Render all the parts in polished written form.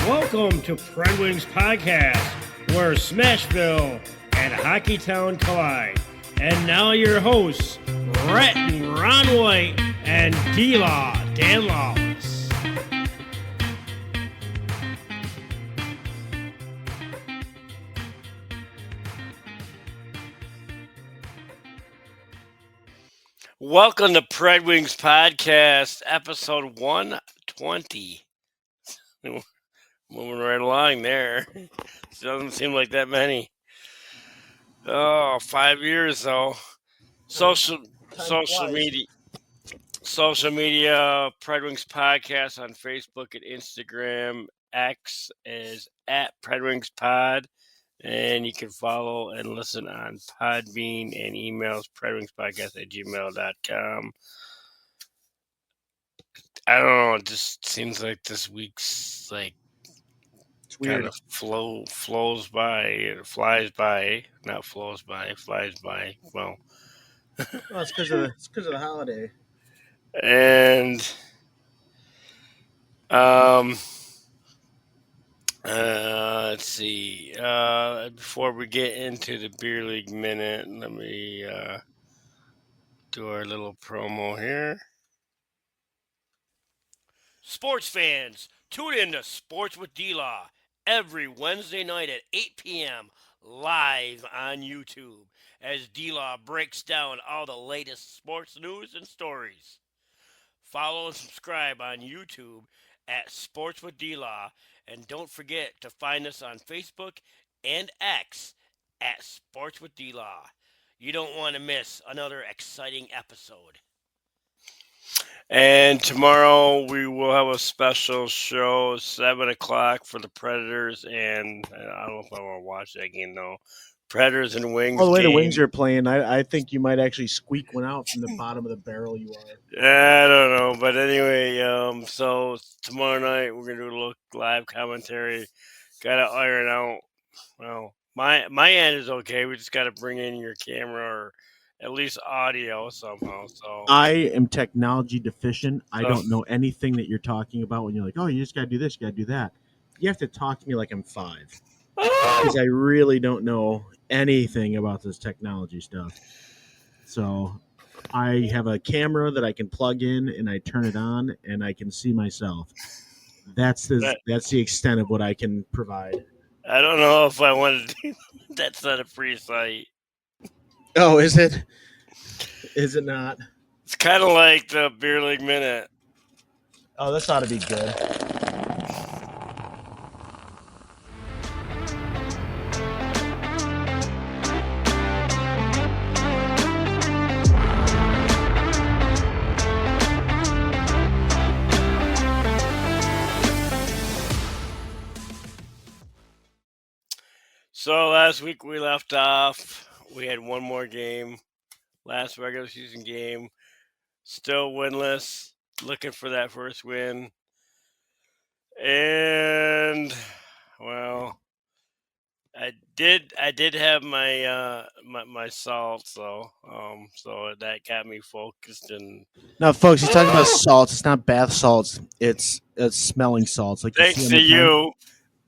Welcome to PredWings podcast, where Smashville and Hockeytown collide. And now your hosts, Brett and Ron White and D-Law, Dan Lawless. Welcome to PredWings podcast, episode 120. Moving right along there. It doesn't seem like that many. 5 years though. Social media, PredWings podcast on Facebook and Instagram. X is at PredWings Pod, and you can follow and listen on Podbean and emails predwingspodcast@gmail.com. I don't know. It just seems like this week's like kind of flies by. Well, it's because of the holiday. And let's see. Before we get into the beer league minute, let me do our little promo here. Sports fans, tune in to Sports with D-Law every Wednesday night at 8 p.m. live on YouTube as D-Law breaks down all the latest sports news and stories. Follow and subscribe on YouTube at Sports with D-Law, and don't forget to find us on Facebook and X at Sports with D-Law. You don't want to miss another exciting episode. And tomorrow we will have a special show, 7 o'clock for the Predators, and I don't know if I want to watch that game, though. Predators and Wings. Oh, the way the Wings are playing, I think you might actually squeak one out from the bottom of the barrel you are. I don't know, but anyway, so tomorrow night we're going to do a little live commentary. Got to iron out, well, my end is okay. We just got to bring in your camera or at least audio somehow. So I am technology deficient. I don't know anything that you're talking about when you're like, oh, you just got to do this, you got to do that. You have to talk to me like I'm 5. Because I really don't know anything about this technology stuff. So I have a camera that I can plug in and I turn it on and I can see myself. That's the extent of what I can provide. I don't know if I want to do that's not a free site. Oh, is it? Is it not? It's kind of like the Beer League Minute. Oh, this ought to be good. So last week we left off. We had one more game. Last regular season game. Still winless. Looking for that first win. And well, I did have my my salt, so that got me focused. And now, folks, he's talking about salts. It's not bath salts. It's smelling salts. Like thanks to you.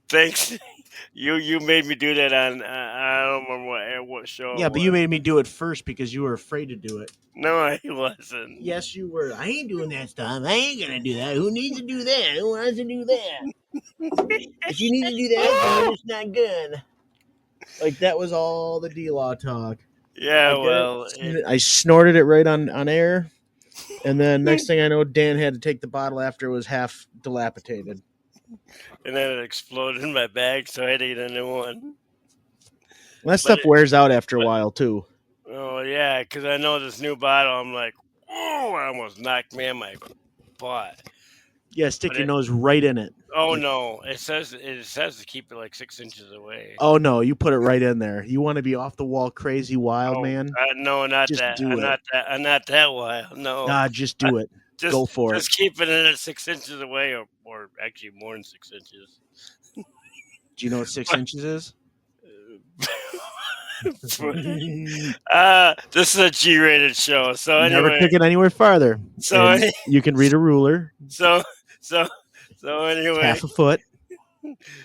Thanks. You made me do that on I don't remember what show. Yeah, but you made me do it first because you were afraid to do it. No, I wasn't. Yes, you were. I ain't doing that stuff. I ain't gonna do that. Who needs to do that? Who wants to do that? If you need to do that, then it's not good. Like that was all the D-Law talk. Yeah, well, I snorted it right on air, and then next thing I know, Dan had to take the bottle after it was half dilapidated. And then it exploded in my bag, so I had to get a new one. That stuff wears out after a while, too. Oh, yeah, because I know this new bottle, I'm like, oh, I almost knocked me in my butt. Yeah, stick your nose right in it. Oh, no. It says to keep it like 6 inches away. Oh, no, you put it right in there. You want to be off the wall crazy wild, man? No, not just that. Do I'm it. not that wild. No. Nah, just do it. Go for it. Just keep it in at 6 inches away, or actually more than 6 inches. Do you know what 6 inches is? This is a G-rated show, so anyway. Never took it anywhere farther. So you can read a ruler. So anyway, half a foot.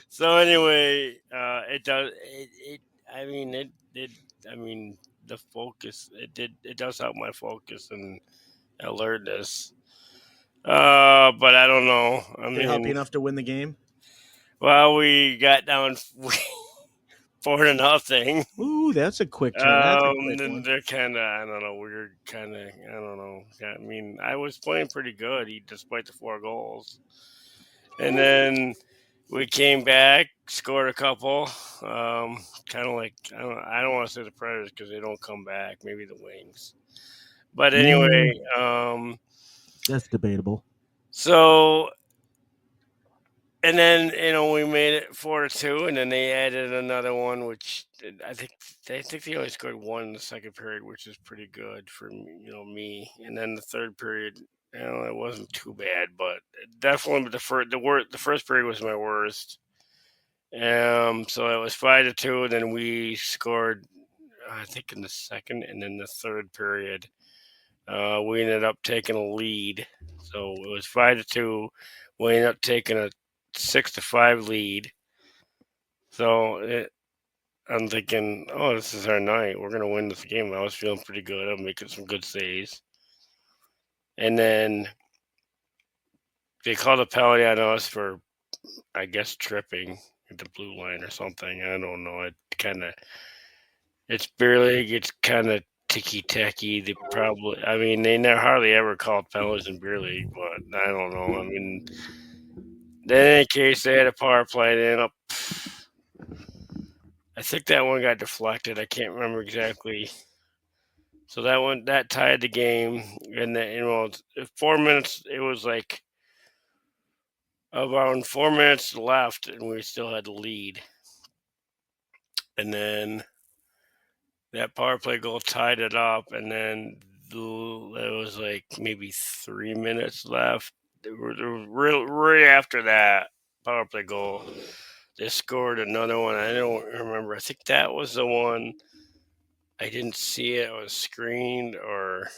So anyway, it does. It. I mean, it. I mean, the focus. It did. It does help my focus and alertness. But I don't know. I Did it help you mean, enough to win the game? well, we got down 4-0. Ooh, that's a quick turn. That's a quick Then one. they're kind of. I don't know. We're kind of. I don't know. I mean, I was playing pretty good, despite the 4 goals, and then we came back, scored a couple. Kind of like I don't want to say the Predators because they don't come back. Maybe the Wings. But Mm, anyway, that's debatable. so and then we made it 4-2, and then they added another one, which I think they only scored one in the second period, which is pretty good for me. And then the third period, it wasn't too bad, but definitely the first period was my worst. So it was 5-2. Then we scored, I think, in the second, and then the third period, we ended up taking a lead. So it was 5-2. We ended up taking a 6-5 lead. I'm thinking, oh, this is our night. We're gonna win this game. I was feeling pretty good. I'm making some good saves, and then they called a penalty on us for, I guess, tripping at the blue line or something. I don't know. It's barely. It's kind of ticky tacky. They probably. I mean, they never hardly ever called penalties in beer league, but I don't know. I mean, in any case, they had a power play. They ended up. I think that one got deflected. I can't remember exactly. So that tied the game, and then 4 minutes. It was like around 4 minutes left, and we still had the lead. And then that power play goal tied it up, and then it was like maybe 3 minutes left. Right after that power play goal, they scored another one. I don't remember. I think that was the one. I didn't see it. It was screened, or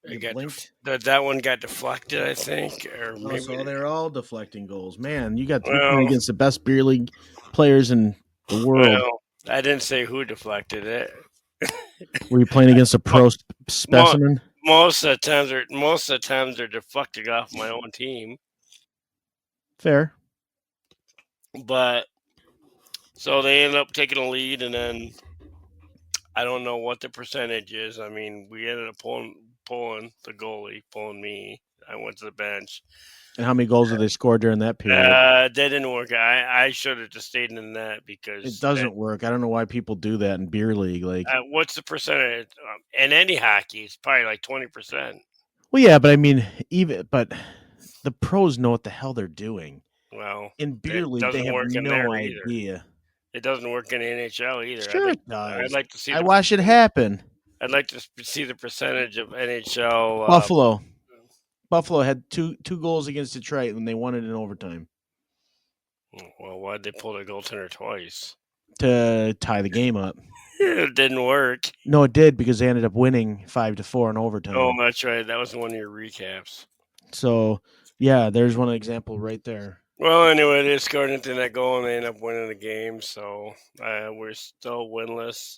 You blinked. that one got deflected. I think, or Oh, maybe. so they're all deflecting goals. Man, you're playing Well, against the best beer league players in the world. well, I didn't say who deflected it. Were you playing against a Mo- pro mo- specimen? most of the times they're deflecting off my own team. Fair. But so they ended up taking a lead, and then I don't know what the percentage is. I mean, we ended up pulling the goalie, pulling me. I went to the bench. And how many goals did they score during that period? That didn't work. I should have just stayed in the net It because doesn't work. I don't know why people do that in beer league. Like, what's the percentage in any hockey? It's probably like 20%. well, yeah, but I mean, but the pros know what the hell they're doing. Well, In beer it league, they doesn't have work in there no either. idea. It doesn't work in the NHL either. Sure, it I'd does. like to see I the watched it happen. I'd like to see the percentage of NHL. Buffalo. Buffalo had two goals against Detroit when they won it in overtime Well, why'd they pull the goaltender twice? to tie the game up. It didn't work. No, it did because they ended up winning 5-4 in Oh, overtime. that's right. That was one of your recaps. So, yeah, there's one example right there. Well, anyway, they scored into that goal and they ended up winning the game. So we're still winless.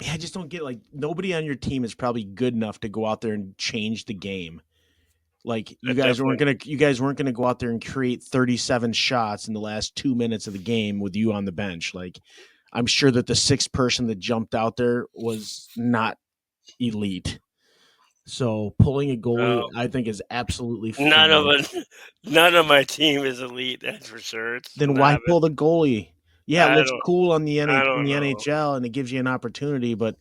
Yeah, I just don't get nobody on your team is probably good enough to go out there and change the game. Like you guys weren't gonna go out there and create 37 shots in the last 2 minutes of the game with you on the bench. Like I'm sure that the sixth person that jumped out there was not elite. So pulling a goalie, I think, is absolutely none of fine. it, none of my team is elite. That's for sure. It's Then why not. pull the goalie? Yeah, it I looks don't. cool on the I in don't the know. NHL and it gives you an opportunity, but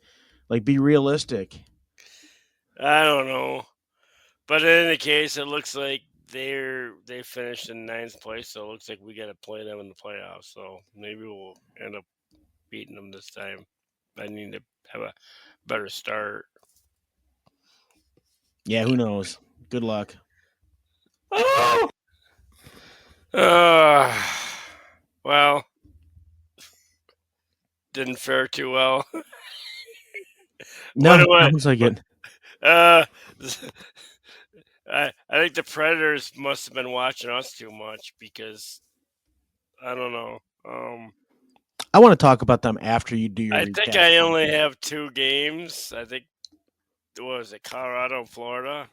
be realistic. I don't know. But in any case, it looks like they finished in ninth place, so it looks like we got to play them in the playoffs. So maybe we'll end up beating them this time. I need to have a better start. Yeah, who knows? Good luck. Oh! Uh, well, didn't fare too well. No, What it do I? sounds like it. Uh, I think the Predators must have been watching us too much because I don't know. I want to talk about them after you do your I think recaps. I only have two games. I think what was it, Colorado, and Florida.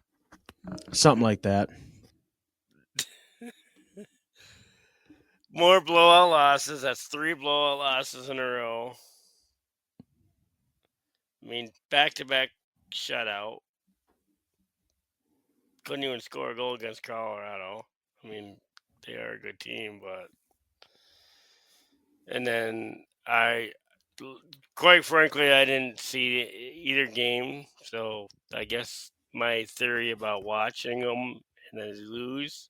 Something like that. More blowout losses. That's three blowout losses in a row. I mean, back to back shutout. Couldn't even score a goal against Colorado. I mean, they are a good team, but and then quite frankly, I didn't see either game. So I guess my theory about watching them and then lose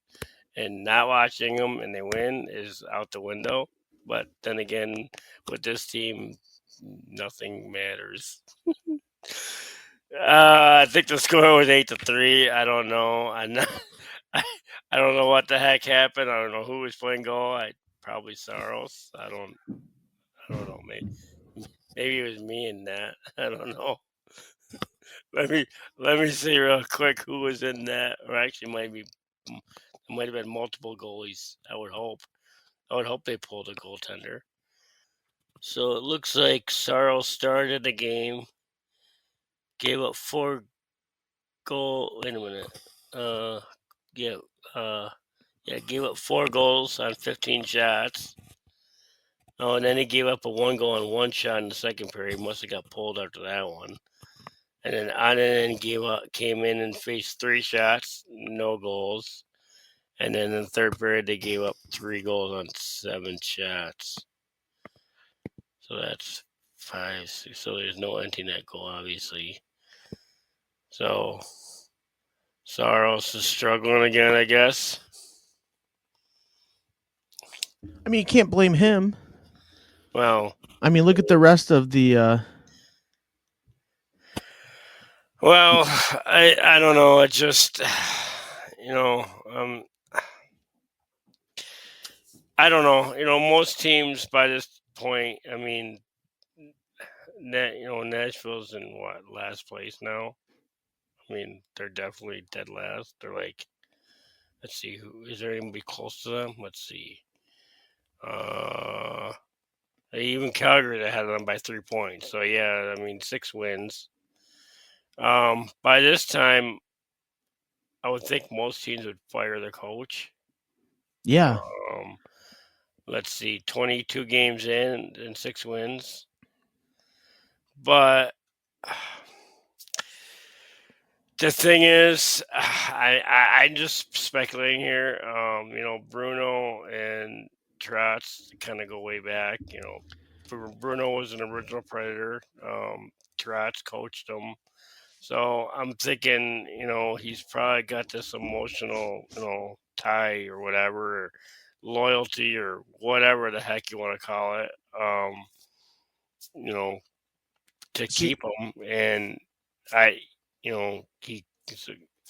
and not watching them and they win is out the window. But then again, with this team, nothing matters. I think the score was 8-3. I don't know. I'm not. I, I don't know what the heck happened. I don't know who was playing goal. Probably Saros. I don't. I don't know. Maybe it was me and that. I don't know. Let me let me see real quick who was in that. Or actually, it might have been multiple goalies. I would hope. I would hope they pulled a goaltender. So it looks like Saros started the game, gave up Wait a minute. Uh, yeah. Uh, yeah, gave up 4 goals on 15 shots. Oh, and then he gave up a 1 goal on 1 shot in the second period. He must have got pulled after that one. And then Annan came in and faced 3 shots, no goals. And then in the third period, they gave up 3 goals on 7 shots. So that's 5, 6. So there's no empty net goal, obviously. So Saros is struggling again, I guess. I mean, you can't blame him. Well, I mean, look at the rest of the. well, I don't know. It just you know I don't know. Most teams by this point, I mean, Nashville's in what, last place now. I mean, they're definitely dead last. They're like, let's see, who is there anybody close to them? Let's see. Uh, even Calgary they had them by 3 points. So yeah, I mean 6 wins. By this time, I would think most teams would fire their coach. Yeah. Um, let's see, 22 games in and 6 wins. But the thing is, I'm just speculating here. Bruno and Trotz kind of go way back. Bruno was an original Predator. Trotz coached him, so I'm thinking, he's probably got this emotional, tie or whatever, or loyalty or whatever the heck you want to call it. You know, to See, keep him, and I, he.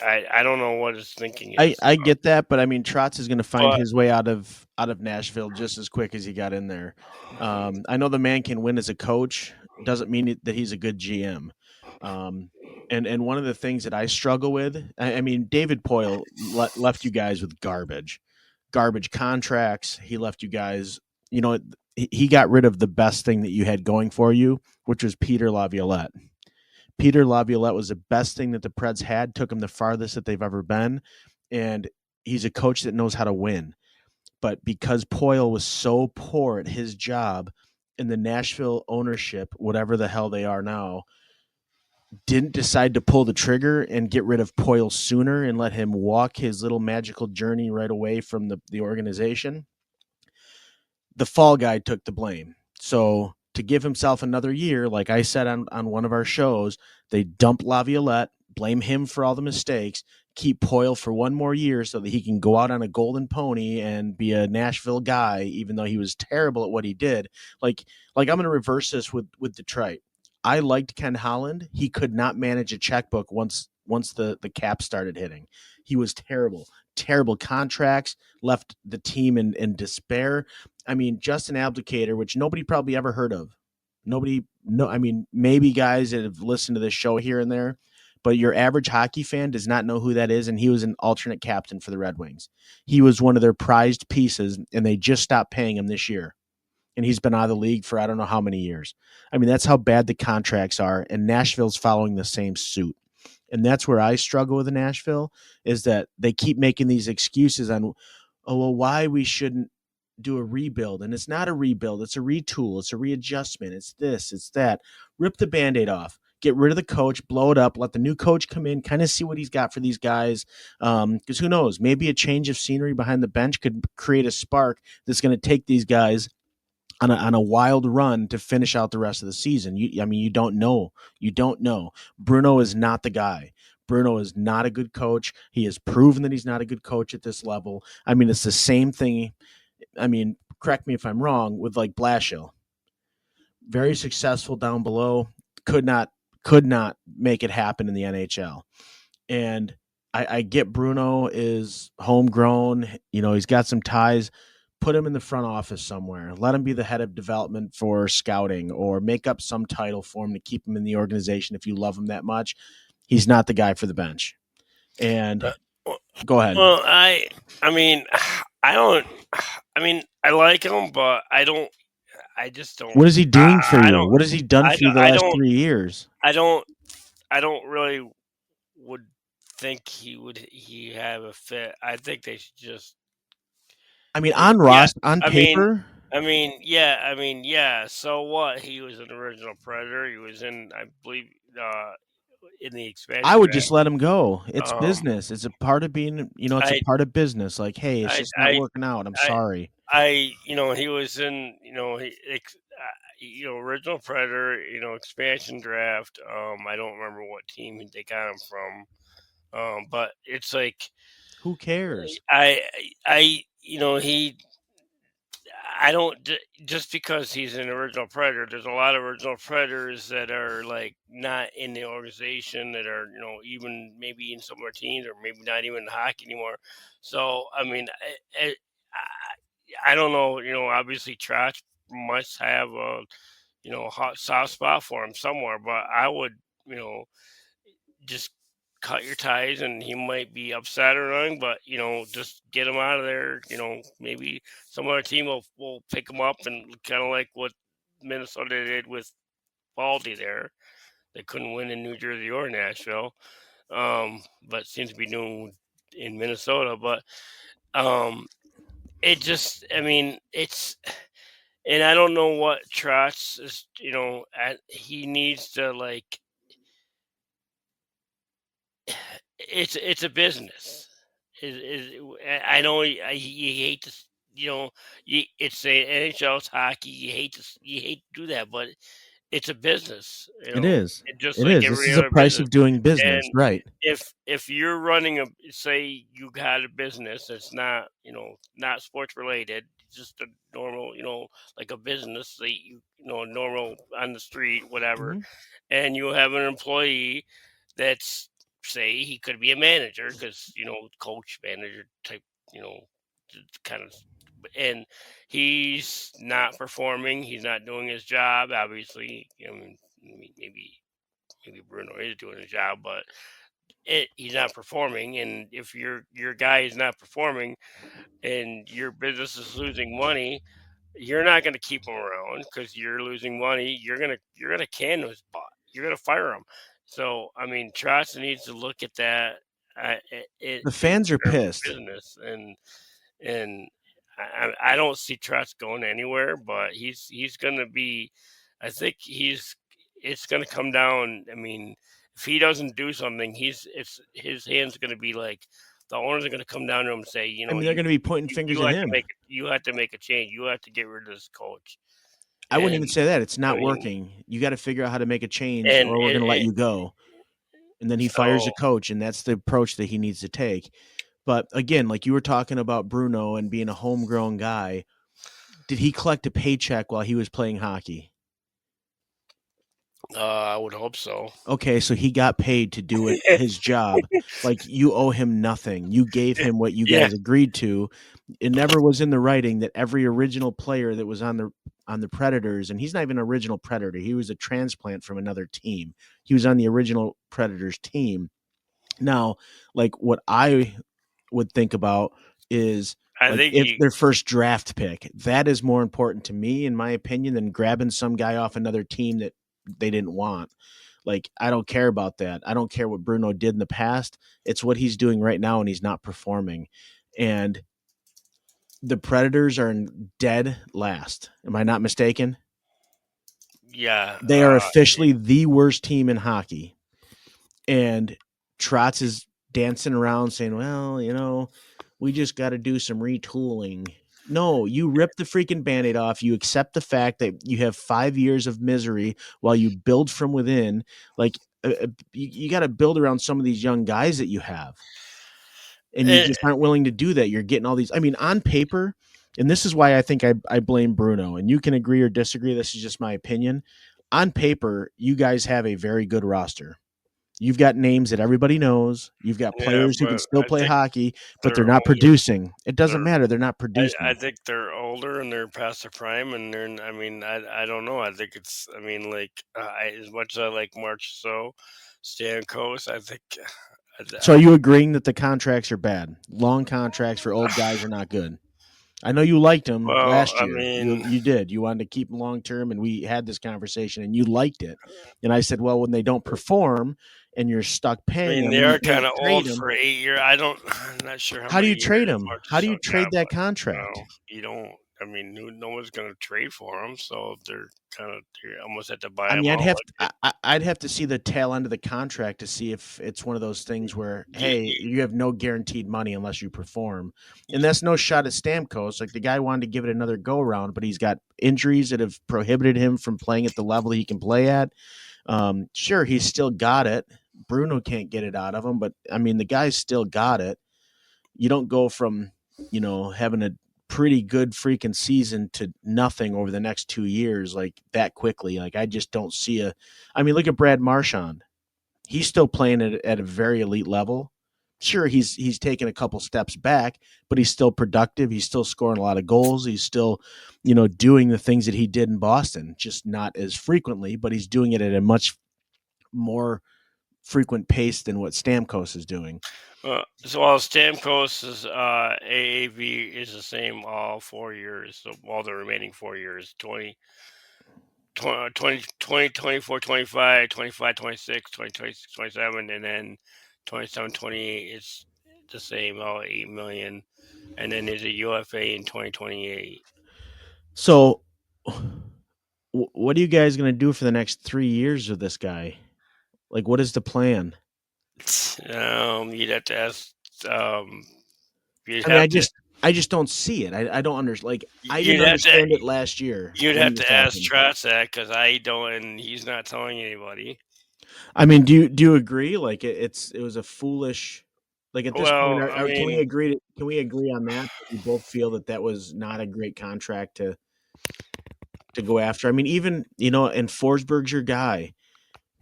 I don't know what his thinking is, I get that, but I mean, Trotz is going to find but his way out of Nashville just as quick as he got in there. I know the man can win as a coach. Doesn't mean that he's a good GM. Um, and one of the things that I struggle with, I mean, David Poyle left you guys with garbage contracts. He left you guys. He got rid of the best thing that you had going for you, which was Peter Laviolette. Peter Laviolette was the best thing that the Preds had, took them the farthest that they've ever been, and he's a coach that knows how to win. But because Poyle was so poor at his job, and the Nashville ownership, whatever the hell they are now, didn't decide to pull the trigger and get rid of Poyle sooner and let him walk his little magical journey right away from the organization, the fall guy took the blame. So to give himself another year, like I said on one of our shows, they dump Laviolette, blame him for all the mistakes, keep Poyle for one more year so that he can go out on a golden pony and be a Nashville guy, even though he was terrible at what he did. Like I'm going to reverse this with Detroit. I liked Ken Holland. He could not manage a checkbook once the cap started hitting. He was terrible contracts, left the team in despair. I mean, Justin Abdicator, which nobody probably ever heard of. Nobody, no, I mean, maybe guys that have listened to this show here and there, but your average hockey fan does not know who that is, and he was an alternate captain for the Red Wings. He was one of their prized pieces, and they just stopped paying him this year. And he's been out of the league for I don't know how many years. I mean, that's how bad the contracts are, and Nashville's following the same suit. And that's where I struggle with Nashville is that they keep making these excuses on, oh, well, why we shouldn't do a rebuild. And it's not a rebuild, it's a retool, it's a readjustment, it's this, it's that. Rip the Band-Aid off. Get rid of the coach, blow it up, let the new coach come in, kind of see what he's got for these guys. Because who knows, maybe a change of scenery behind the bench could create a spark that's going to take these guys on a wild run to finish out the rest of the season. You don't know. You don't know. Bruno is not the guy. Bruno is not a good coach. He has proven that he's not a good coach at this level. I mean, it's the same thing. I mean, correct me if I'm wrong, with like Blashill. Very successful down below. Could not make it happen in the NHL. And I get Bruno is homegrown. He's got some ties. Put him in the front office somewhere. Let him be the head of development for scouting, or make up some title for him to keep him in the organization if you love him that much. He's not the guy for the bench. And go ahead. Well, I mean, I don't. I mean, I like him, but I just don't. What is he doing for you? don't. What has he done for you the last 3 years? I don't really would think he have a fit. I think they should just. I mean, on paper. Yeah. So what? He was an original Predator. He was in, I believe, in the expansion. I would just let him go. It's business. It's a part of being, it's a part of business. Like, hey, it's just not working out. I'm sorry. He was in, original Predator, expansion draft. I don't remember what team they got him from. But it's like, who cares? I don't, just because he's an original Predator, there's a lot of original Predators that are like not in the organization, that are, even maybe in some of our teams, or maybe not even in hockey anymore. So, I mean, I don't know, obviously Trotz must have a, hot soft spot for him somewhere, but I would, just cut your ties, and he might be upset or anything, but just get him out of there. Maybe some other team will pick him up, and kind of like what Minnesota did with Baldy there. They couldn't win in New Jersey or Nashville, but seems to be doing in Minnesota. But it just, I mean, it's, and I don't know what Trotz is. He needs to, like, it's a business. I know you hate to, it's the NHL's hockey. You hate to do that, but it's a business. It is. Just it like is. every This is a other price business. of doing business, And right? if you're running say you got a business that's not, not sports related, just a normal, like a business that normal on the street, whatever, Mm-hmm. and you have an employee that's, say, he could be a manager, because coach, manager type, kind of, and he's not performing, he's not doing his job, obviously. Maybe Bruno is doing his job, but he's not performing. And if your guy is not performing and your business is losing money, you're not going to keep him around, because you're losing money. You're gonna can his butt. You're gonna fire him. So, I mean, Trotz needs to look at that. The fans are pissed. Business, and I don't see Trotz going anywhere, but he's going to be. I think it's going to come down. I mean, if he doesn't do something, his hands going to be like, the owners are going to come down to him and say, they're going to be pointing fingers at him. You have to make a change. You have to get rid of this coach. I wouldn't even say that. It's not working. You got to figure out how to make a change, or we're going to let you go. And then he fires a coach, and that's the approach that he needs to take. But again, like you were talking about Bruno and being a homegrown guy, did he collect a paycheck while he was playing hockey? I would hope so. Okay, so he got paid to do his job. Like, you owe him nothing. You gave him what you guys agreed to. It never was in the writing that every original player that was on the on the Predators, and he's not even an original Predator. He was a transplant from another team. He was on the original Predators team. Now, like what I would think about is I like think if their first draft pick, that is more important to me, in my opinion, than grabbing some guy off another team that they didn't want. Like, I don't care about that. I don't care what Bruno did in the past. It's what he's doing right now, and he's not performing. And the Predators are in dead last. Am I not mistaken? yeah. They are officially the worst team in hockey. And Trotz is dancing around saying, well, we just got to do some retooling. No, you rip the freaking band-aid off. You accept the fact that you have 5 years of misery while you build from within. Like, you got to build around some of these young guys that you have. And you It, just aren't willing to do that. You're getting all these. I mean, on paper, and this is why I think I blame Bruno, and you can agree or disagree. This is just my opinion. On paper, you guys have a very good roster. You've got names that everybody knows. You've got yeah, players who can but still I play think hockey, but they're they're not older. producing. It doesn't They're matter. They're not I producing. think they're older and they're past their prime, and they're. I mean, I don't know. I think it's. I mean, like as much as I like March Stamkos, I think. So are you agreeing that the contracts are bad? Long contracts for old guys are not good. I know you liked him Well, last I year. You mean, you did. You wanted to keep him long term, and we had this conversation, and you liked it. And I said, well, when they don't perform, and you're stuck paying them, they and you are can't kind of trade old them, for 8 years. I'm not sure how how do many you trade years them? How do you Marchessault got, trade that but contract? no, you don't. I mean, no one's going to trade for them, so they're kind of you almost have to buy I them mean, out. I'd have to see the tail end of the contract to see if it's one of those things where, You, hey, you have no guaranteed money unless you perform, and that's no shot at Stamkos. Like, the guy wanted to give it another go round, but he's got injuries that have prohibited him from playing at the level he can play at. Sure, he's still got it. Bruno can't get it out of him, but I mean, the guy's still got it. You don't go from having a pretty good freaking season to nothing over the next 2 years like that quickly. Like, I just don't see a. I mean, look at Brad Marchand. He's still playing at a very elite level. Sure, he's taken a couple steps back, but he's still productive. He's still scoring a lot of goals. He's still, doing the things that he did in Boston, just not as frequently, but he's doing it at a much more frequent pace than what Stamkos is doing. so while Stamkos' AAV is the same all 4 years, so all the remaining 4 years, 20, 24, 25, 25, 26, 20, 26, 27, and then 27, 28 is the same, all 8 million. And then there's a UFA in 2028. So, what are you guys going to do for the next 3 years with this guy? Like, what is the plan? You'd have to ask. Um, you'd I mean, have to. I just don't see it. I don't understand. Like, I didn't You'd have to. understand it last year You'd when have this to ask happened. Trotzak because I don't, and he's not telling anybody. I mean, do you agree? Like, it was a foolish. Like, at this point, Well, I can we mean, agree? Can we agree on that? We both feel that was not a great contract to go after. I mean, even and Forsberg's your guy,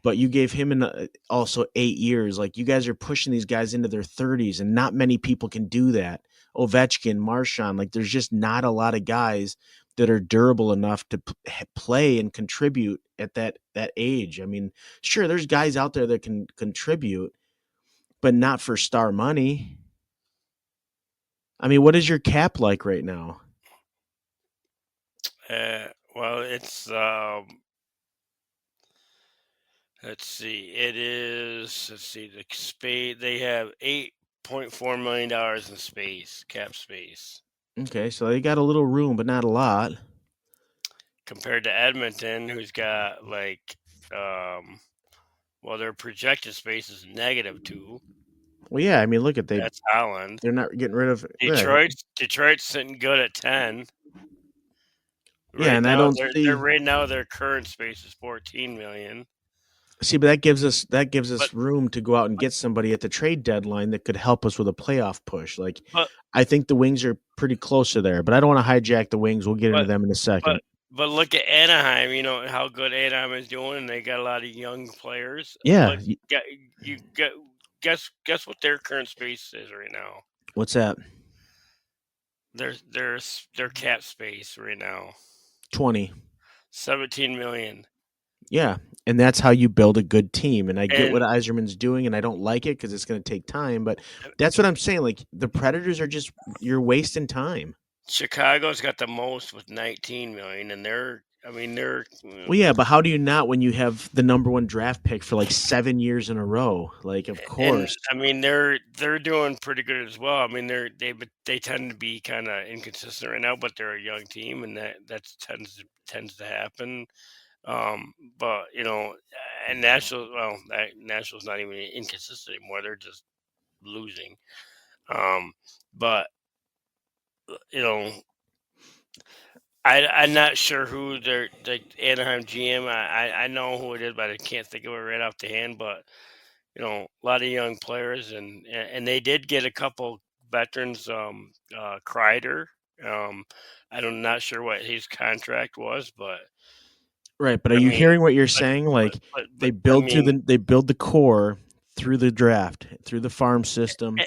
but you gave him also 8 years. Like, you guys are pushing these guys into their 30s, and not many people can do that. Ovechkin, Marchand, like, there's just not a lot of guys that are durable enough to play and contribute at that age. I mean, sure, there's guys out there that can contribute, but not for star money. I mean, what is your cap like right now? well, it's let's see, it is. Let's see, the space they have $8.4 million in cap space, Okay, so they got a little room, but not a lot. compared to Edmonton, who's got well, their projected space is -2. Well, yeah, I mean, look at That's Holland. they're not getting rid of. Yeah, Detroit's sitting good at 10. yeah, Right and I now, don't they're see. right now their current space is 14 million. See, but that gives us But room to go out and get somebody at the trade deadline that could help us with a playoff push. Like, but I think the Wings are pretty close to there, but I don't want to hijack the Wings. We'll get into but them in a second. but but look at Anaheim. You know how good Anaheim is doing, and they got a lot of young players. Yeah, But you get guess what their current space is right now? what's that? Their cap space right now. 20. 17 million. Yeah, and that's how you build a good team. And I get what And Iserman's doing, and I don't like it because it's going to take time. But that's what I'm saying. Like the Predators are just you're wasting time. Chicago's got the most with 19 million, and they're Well, yeah, but how do you not when you have the number one draft pick for like 7 years in a row? Like, of and course. they're doing pretty good as well. I mean, they tend to be kind of inconsistent right now, but they're a young team, and that tends to happen. But and Nashville's not even inconsistent anymore. They're just losing. Um, but you know, I'm not sure who the Anaheim GM. I know who it is, but I can't think of it right off the hand. But a lot of young players, and they did get a couple veterans. Kreider. Um, I'm not sure what his contract was, but Right, but are I you mean, hearing what you're but saying? but Like but I mean, they build the core through the draft, through the farm system, eh,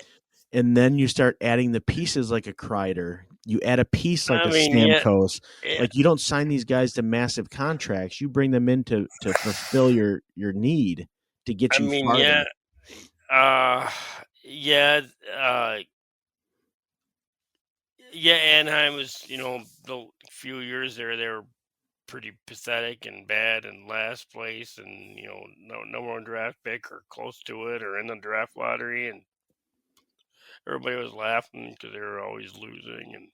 and then you start adding the pieces like a Kreider. You add a piece like I a mean, yeah, Stamkos. yeah. Like you don't sign these guys to massive contracts. You bring them in to fulfill your need to get I you mean, yeah, farther. uh, yeah, uh, yeah. Anaheim was, the few years there, they were pretty pathetic and bad and last place, and no number one draft pick or close to it or in the draft lottery, and everybody was laughing because they were always losing. And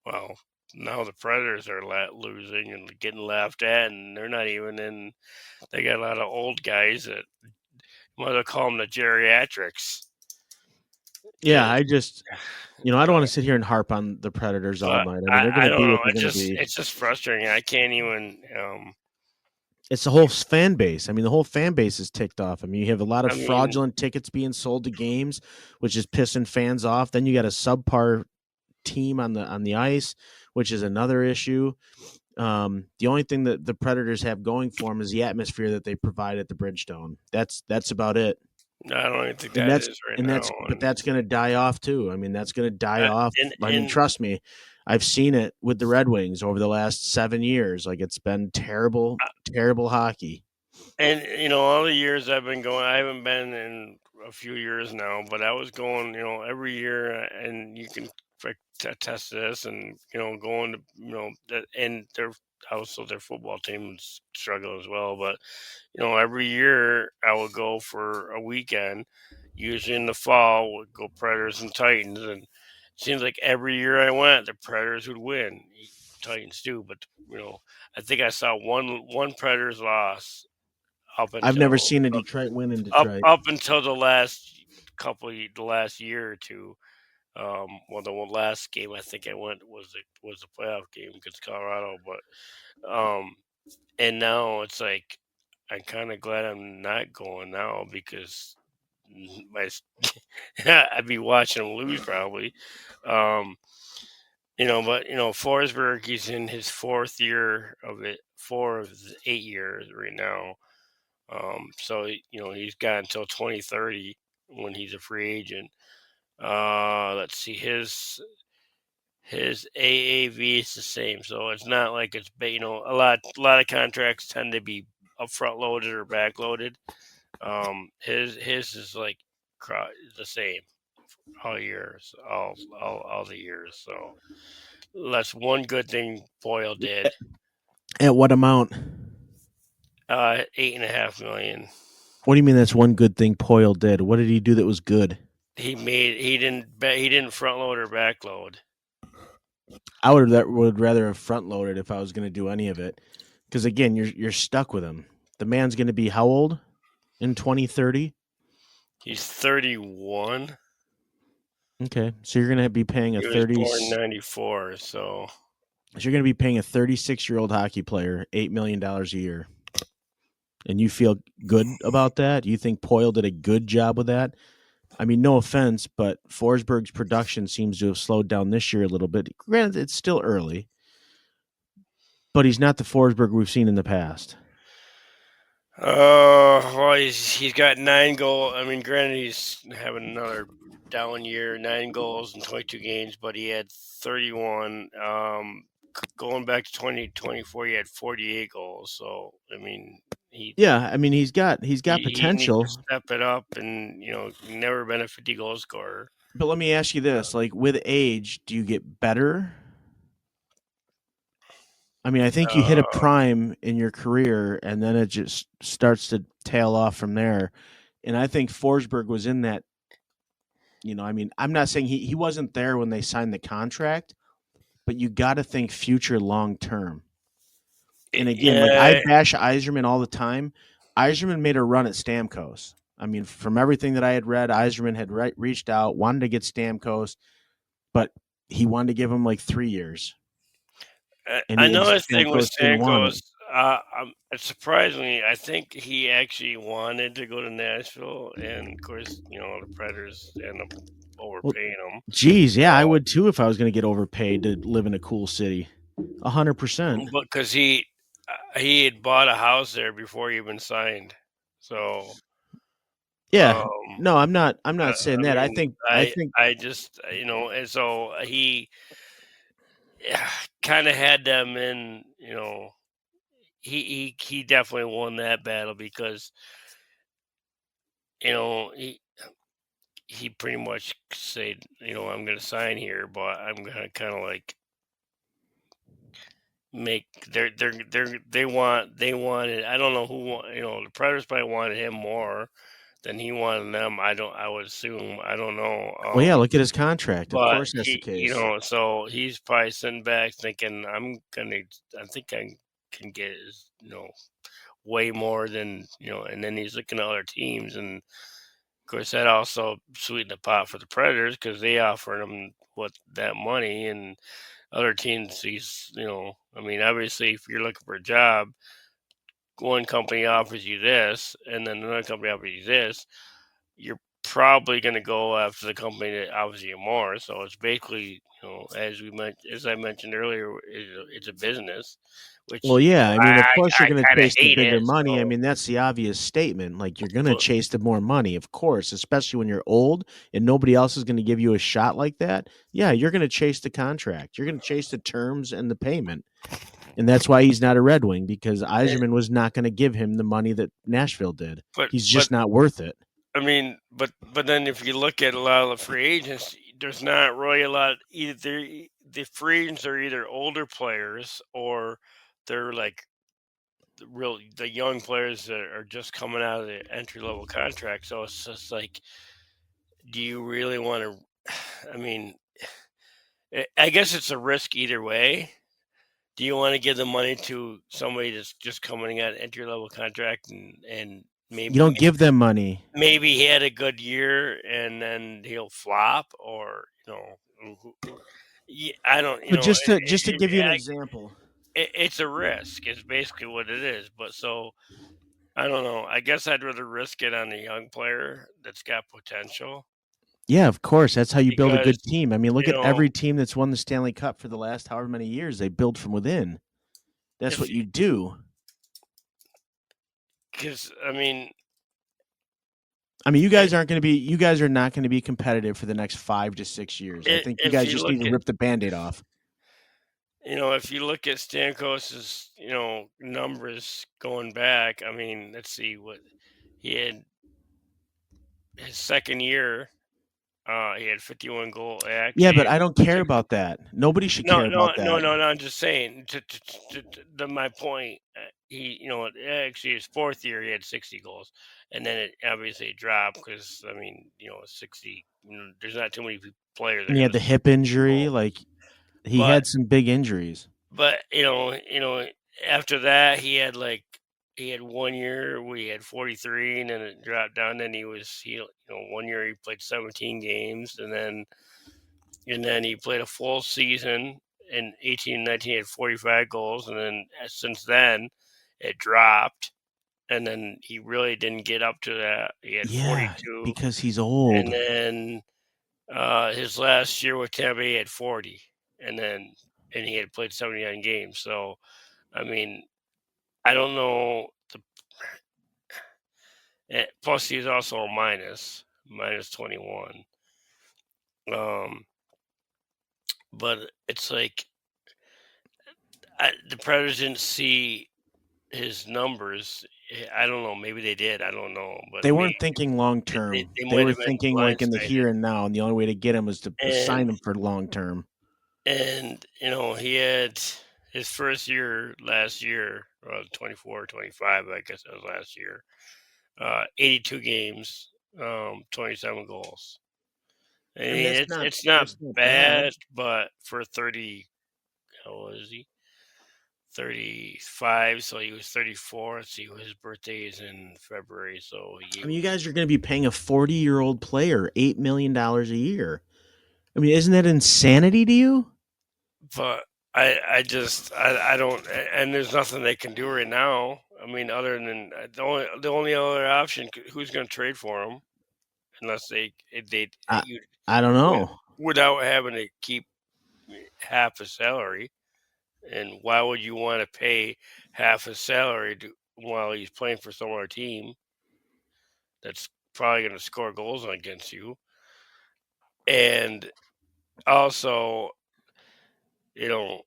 well, now the Predators are losing and getting laughed at, and they're not even in. They got a lot of old guys that what do they call them, the geriatrics. Yeah, It, I just I don't want to sit here and harp on the Predators all but night. I mean, they're going I to don't be know. what they're going to be. It's just frustrating. I can't even. It's the whole fan base. I mean, the whole fan base is ticked off. I mean, you have a lot of I mean, fraudulent tickets being sold to games, which is pissing fans off. Then you got a subpar team on the ice, which is another issue. The only thing that the Predators have going for them is the atmosphere that they provide at the Bridgestone. That's about it. I don't even think And that is right now. that's going to die off too. I mean, that's going to die Uh, off. I mean, and trust me, I've seen it with the Red Wings over the last 7 years. Like it's been terrible, terrible hockey. And all the years I've been going, I haven't been in a few years now, but I was going, every year, and you can attest to this, and going to, and their football team is struggling as well. But every year I would go for a weekend, usually in the fall, would go Predators and Titans, and it seems like every year I went, the Predators would win. Titans too, but I think I saw one Predators loss up I've never until seen a Detroit win in up Detroit. up until the last year or two. Well, the last game I think I went was a playoff game against Colorado, but and now it's like I'm kind of glad I'm not going now because my I'd be watching them lose probably. Um, but Forsberg, he's in his fourth year of it, 4 of the 8 years right now. So he's got until 2030 when he's a free agent. Let's see, his AAV is the same, so it's not like it's a lot of contracts tend to be upfront loaded or back loaded. His is like the same all years, all the years. So that's one good thing Boyle did. At what amount? 8.5 million. What do you mean that's one good thing Poyle did? What did he do that was good? He didn't front load or back load. I would rather have front loaded if I was going to do any of it. Because again, you're stuck with him. The man's going to be how old in 2030? He's 31. Okay, so you're going to be paying a He was 30. born in So '94, so you're going to be paying a 36-year-old hockey player $8 million a year, and you feel good about that? You think Poyle did a good job with that? I mean, no offense, but Forsberg's production seems to have slowed down this year a little bit. Granted, it's still early, but he's not the Forsberg we've seen in the past. well, he's got 9 goals. I mean, granted, he's having another down year, 9 goals in 22 games, but he had 31. going back to 2024, he had 48 goals. So I mean, Yeah, I mean he's got he needs to potential. step it up, and never been a 50 goal scorer. But let me ask you this: like with age, do you get better? I mean, I think you hit a Uh, prime in your career, and then it just starts to tail off from there. And I think Forsberg was in that. I mean, I'm not saying he wasn't there when they signed the contract, but you got to think future long term. And again, like I yeah, bash Eiserman all the time. Eiserman made a run at Stamkos. I mean, from everything that I had read, Eiserman had reached out, wanted to get Stamkos, but he wanted to give him like 3 years, and another thing with Stamkos didn't want it. Stamkos, it's surprisingly, I think he actually wanted to go to Nashville, and of course, the Predators end up Well, overpaying him. geez, yeah, I So, would too if I was going to get overpaid to live in a cool city. 100%. but because he had bought a house there before he even signed, so Yeah, um, no, I'm not saying I that. I mean, think I I think I just and so he kind of had them in. He definitely won that battle because you know he pretty much said, I'm going to sign here, but I'm going to kind of like make they wanted. I don't know the Predators probably wanted him more than he wanted them. I would assume. I don't know. well, yeah, look at his contract. Of But course that's the case. so he's probably sitting back thinking, I think I can get way more than and then he's looking at other teams, and of course that also sweetened the pot for the Predators because they offered him what that money, and other teams I mean, obviously if you're looking for a job, one company offers you this and then another company offers you this, you're probably going to go after the company that offers you more. So it's basically, as I mentioned earlier, it's a business, which Well, yeah, I mean, of course you're I going to kind of chase the hate bigger it. money. I So, mean, that's the obvious statement. Like you're going to but chase the more money, of course, especially when you're old and nobody else is going to give you a shot like that. Yeah, you're going to chase the contract. You're going to chase the terms and the payment. And that's why he's not a Red Wing because eh, Eiserman was not going to give him the money that Nashville did. He's but just not worth it. I mean, but then if you look at a lot of the free agents, there's not really a lot. Either the free agents are either older players or they're like the young players that are just coming out of the entry level contract. So it's just like, do you really want to? I mean, I guess it's a risk either way. Do you want to give the money to somebody that's just coming at entry level contract and You don't give them money. maybe he had a good year and then he'll flop, or I don't, But just to give you an example. it's a risk. It's basically what it is. But so I don't know. I guess I'd rather risk it on a young player that's got potential Yeah, of course. That's how you build a because good team. I mean, look you at know every team that's won the Stanley Cup for the last however many years. They build from within. That's if what you do. because I mean I mean, i- you guys are not going to be competitive for the next 5 to 6 years. I think you if guys you just look need to at rip the Band-Aid off. if you look at Stamkos's numbers going back, I mean, let's see what he had his second year. He had 51 goal. Yeah, Actually, but I don't care about that. Nobody should no, care no, about no, that. no, no. I'm just saying. My point. He, actually, his fourth year, he had 60 goals, and then it obviously dropped because I mean, 60. There's not too many players that And are he going had to the score hip 60 injury. goals. Like he But, had some big injuries. after that, he had 1 year where he had 43, and then it dropped down. Then one year he played 17 games, and then he played a full season in 18-19. He had 45 goals, and then since then it dropped, and then he really didn't get up to that. He had Yeah, 42, because he's and old. then his last year with Tampa he had 40, and he had played 79 games. So I mean, I don't know. Plus he's also a minus 21. Um, but it's like the Predators didn't see his numbers. I don't know. Maybe they did. I don't know. But They I mean, weren't thinking long they, term. they They might were have been thinking like in the blindsided. here and now, and the only way to get him was to And sign him for long term. he had his first year last year, 24, 25, I guess that was last year. 82 games, 27 goals. I I mean, mean, it's not that's not bad. bad, but for 30, how old is he? 35, so he was 34. Let's see, his birthday is in February, so I mean, you guys are going to be paying a 40-year-old player $8 million a year. I mean, isn't that insanity to you? but I don't, and there's nothing they can do right now. I mean, other than the only other option, who's going to trade for him unless they I you I don't wi- know. without having to keep half his salary. And why would you want to pay half his salary while he's playing for some other team that's probably going to score goals against you? And also, you know,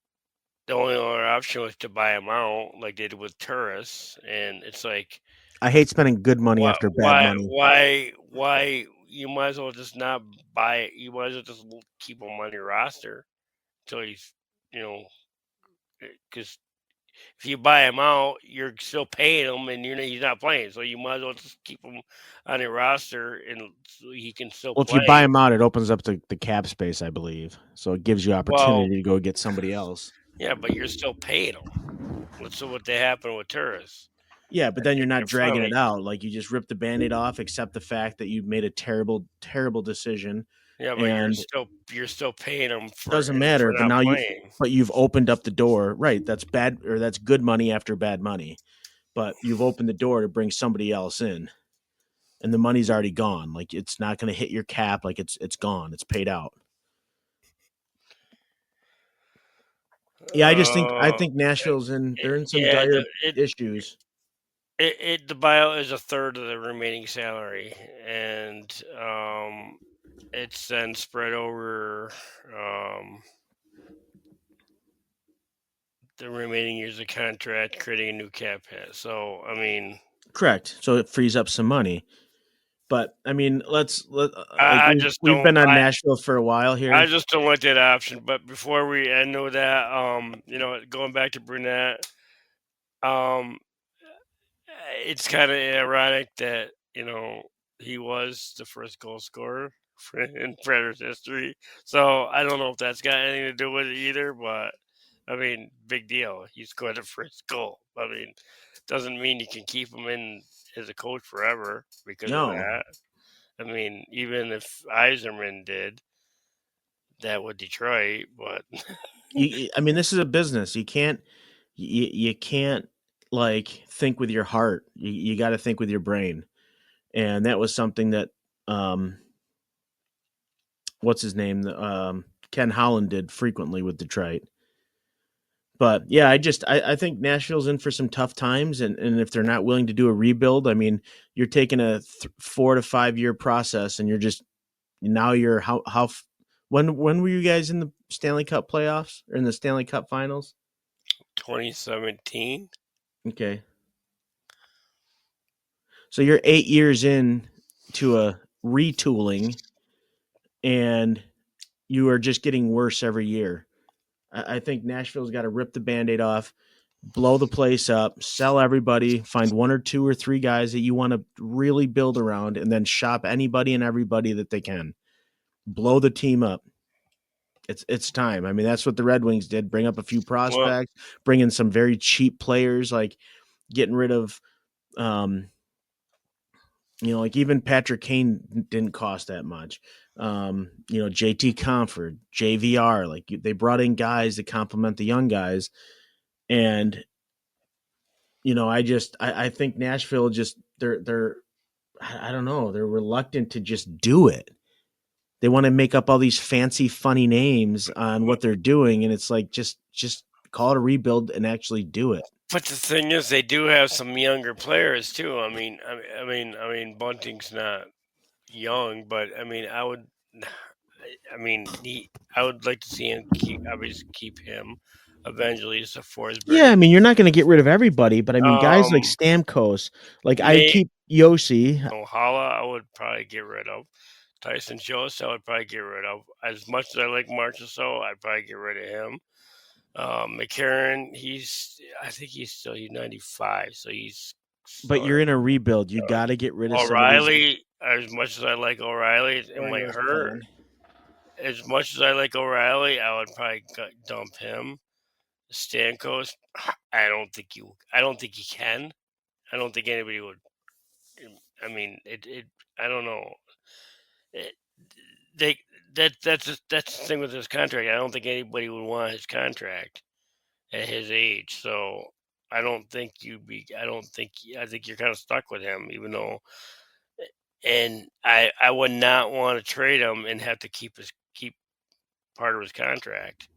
the only other option was to buy him out, like they did with tourists. And it's like, I hate spending good money why, after bad why, money. why? You might as well just not buy it. You might as well just keep him on your roster until he's, you know, because if you buy him out, you're still paying him, and he's not playing. So you might as well just keep him on your roster, and so he can still Well, if you buy play. him out, it opens up the cap space, I believe. So it gives you Well, opportunity to go get somebody else. yeah, but you're still paying him. Let's see what they happen with tourists. Yeah, but then you're not They're dragging finally, it out. Like you just rip the band-aid off, accept the fact that you made a terrible, terrible decision, yeah, but and you're still paying him doesn't for matter. But not now playing. you've opened up the door. Right. That's bad or that's good money after bad money. But you've opened the door to bring somebody else in. And the money's already gone. Like it's not going to hit your cap. Like it's gone. It's paid out. Yeah, I Uh, think Nashville's in they're in some yeah, dire issues. the buyout is a third of the remaining salary, and it's then spread over the remaining years of contract, creating a new cap hit. So, I mean, Correct. So it frees up some money. But I mean, like I just we've don't. been on Nashville for a while I here. just don't like that option. But before we end with that, going back to Brunette, um, it's kind of ironic that he was the first goal scorer in Predators history. So I don't know if that's got anything to do with it either. But I mean, big deal. He scored the first goal. I mean, doesn't mean you can keep him in as a coach forever because of No. that. I mean, even if Eiserman did that with Detroit, but I mean, this is a business. You can't like think with your heart. You got to think with your brain. And that was something that um what's his name? Ken Holland did frequently with Detroit. But yeah, I think Nashville's in for some tough times, and if they're not willing to do a rebuild, I mean, you're taking a 4 to 5 year process, and you're just now you're when were you guys in the Stanley Cup playoffs or in the Stanley Cup finals? 2017. Okay, so you're 8 years in to a retooling, and you are just getting worse every year. I think Nashville's got to rip the band-aid off, blow the place up, sell everybody, find one or two or three guys that you want to really build around, and then shop anybody and everybody that they can. Blow the team up. It's time. I mean, that's what the Red Wings did. Bring up a few Well, prospects, bring in some very cheap players, like getting rid of um, like even Patrick Kane didn't cost that much. JT Comfort, JVR, like they brought in guys to complement the young guys. And I think Nashville just they're I don't know, they're reluctant to just do it. They want to make up all these fancy funny names on what they're doing, and it's like just call it a rebuild and actually do it. but the thing is, they do have some younger players too. Bunting's not young, but I mean, I would, I mean, I would like to see him obviously keep him. eventually it's a Yeah, I Forsberg. mean, you're not going to get rid of everybody, but I mean, guys like Um, Stamkos, like I'd May keep Yossi, Ohala, I would probably get rid of. Tyson Jost, I would probably get rid of. As much as I like Marchessault, I'd probably get rid of him. McCarron, I think he's 95, so he's but sort you're of. in a rebuild. You got to get rid of some of these. O'Reilly, as much as I like O'Reilly, it might Orioles hurt. playing. As much as I like O'Reilly, I would probably dump him. Stamkos, I don't think he can. I don't think anybody would. I mean, I don't know. It, they that's the thing with his contract. I don't think anybody would want his contract at his age. So I don't think you'd be. I don't think. I think you're kind of stuck with him, even though. And I would not want to trade him and have to keep part of his contract.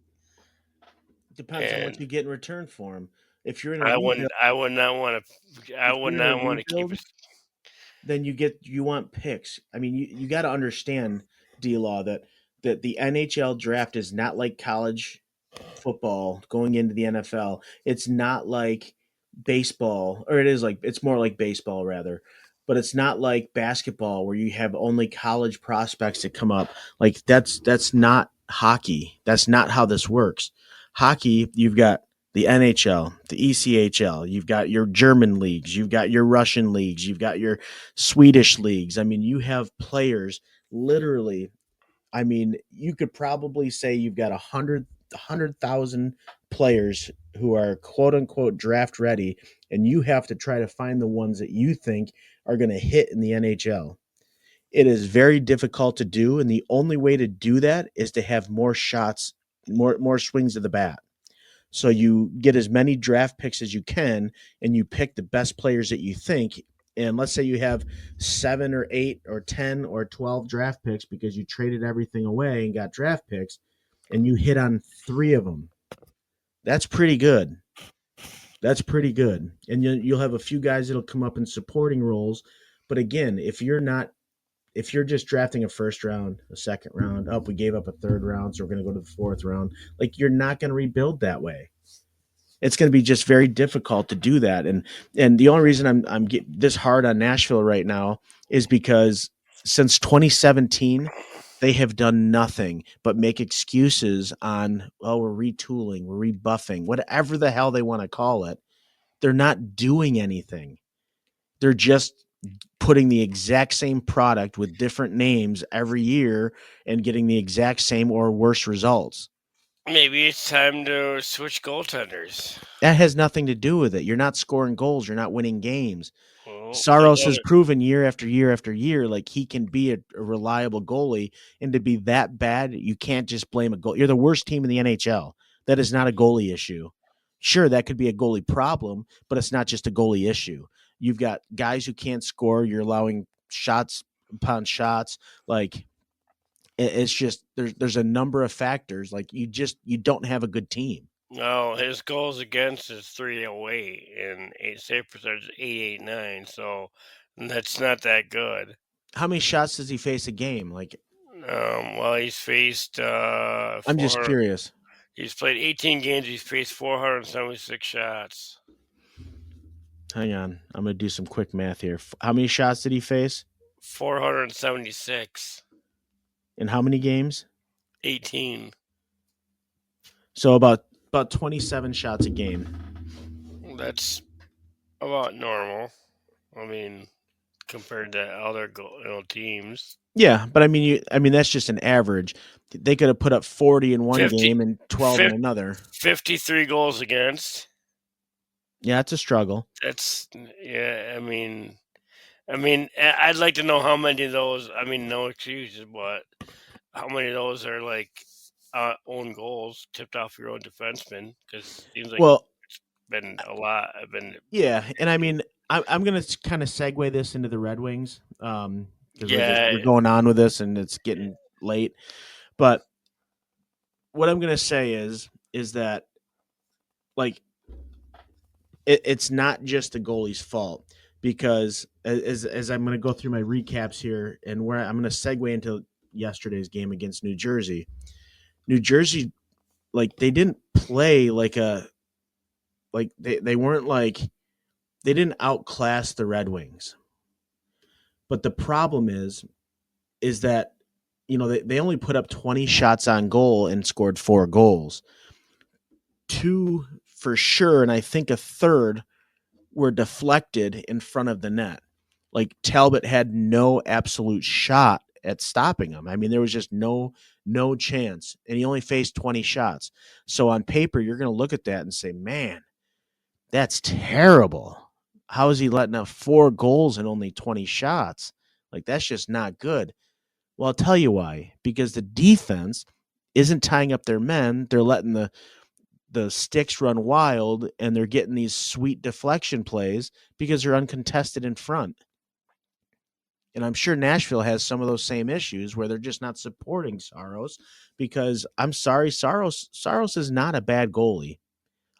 Depends on what And you get in return for him. If you're in a I wouldn't. rebuild, I would not want to. I if would you're in a not want to keep rebuild, his. then you want picks. I mean, you got to understand, D Law, that the NHL draft is not like college football going into the NFL. It's not like baseball, or it is like it's more like baseball rather. But it's not like basketball where you have only college prospects that come up. Like that's not hockey. That's not how this works. Hockey, you've got the NHL, the ECHL, you've got your German leagues, you've got your Russian leagues, you've got your Swedish leagues. I mean, you have players literally. I mean, you could probably say you've got 100,000 players who are quote unquote draft ready, and you have to try to find the ones that you think are going to hit in the NHL. It is very difficult to do, and the only way to do that is to have more shots, more swings of the bat. So you get as many draft picks as you can, and you pick the best players that you think. And let's say you have 7 or 8 or 10 or 12 draft picks because you traded everything away and got draft picks, and you hit on 3 of them. That's pretty good. That's pretty good. And you'll have a few guys that'll come up in supporting roles. But again, if you're just drafting a first round, a second round, up, we gave up a third round, so we're going to go to the fourth round. Like you're not going to rebuild that way. It's going to be just very difficult to do that. And the only reason I'm getting this hard on Nashville right now is because since 2017 they have done nothing but make excuses on, oh, we're retooling, we're rebuffing, whatever the hell they want to call it. They're not doing anything. They're just putting the exact same product with different names every year and getting the exact same or worse results. Maybe it's time to switch goaltenders. That has nothing to do with it. You're not scoring goals. You're not winning games. Well, Saros has proven year after year after year like he can be a reliable goalie, and to be that bad, you can't just blame a goal. You're the worst team in the NHL. That is not a goalie issue. Sure, that could be a goalie problem, but it's not just a goalie issue. You've got guys who can't score. You're allowing shots upon shots. Like it's just there's a number of factors. Like you don't have a good team. no, his goals against is 308 and save percentage is 889. So that's not that good. How many shots does he face a game? Like Well, he's faced I'm just 400. curious. He's played 18 games. He's faced 476 shots. Hang on. I'm going to do some quick math here. How many shots did he face? 476. In how many games? 18. So about 27 shots a game. That's about normal. I mean, compared to other teams. Yeah, but I mean that's just an average. They could have put up 40 in one 50, game and 12 in another. 53 goals against. Yeah, it's a struggle. That's yeah. I'd like to know how many of those. I mean, no excuses, but how many of those are like own goals tipped off your own defenseman? Because it seems like Well, been a lot. I've been yeah, and I mean I'm going to kind of segue this into the Red Wings because yeah. we're going on with this and it's getting late. But what I'm going to say is that like it's not just the goalie's fault because as I'm going to go through my recaps here and where I'm going to segue into yesterday's game against New Jersey. New Jersey like they didn't play like a like they weren't like they didn't outclass the Red Wings. But the problem is that they only put up 20 shots on goal and scored 4 goals. Two for sure, and I think a third were deflected in front of the net. Like Talbot had no absolute shot at stopping him. I mean, there was just no chance, and he only faced 20 shots. So on paper, you're going to look at that and say, "Man, that's terrible. How is he letting up 4 goals and only 20 shots? Like that's just not good." Well, I'll tell you why. Because the defense isn't tying up their men. They're letting the sticks run wild, and they're getting these sweet deflection plays because they're uncontested in front. And I'm sure Nashville has some of those same issues where they're just not supporting Saros because I'm sorry, Saros is not a bad goalie.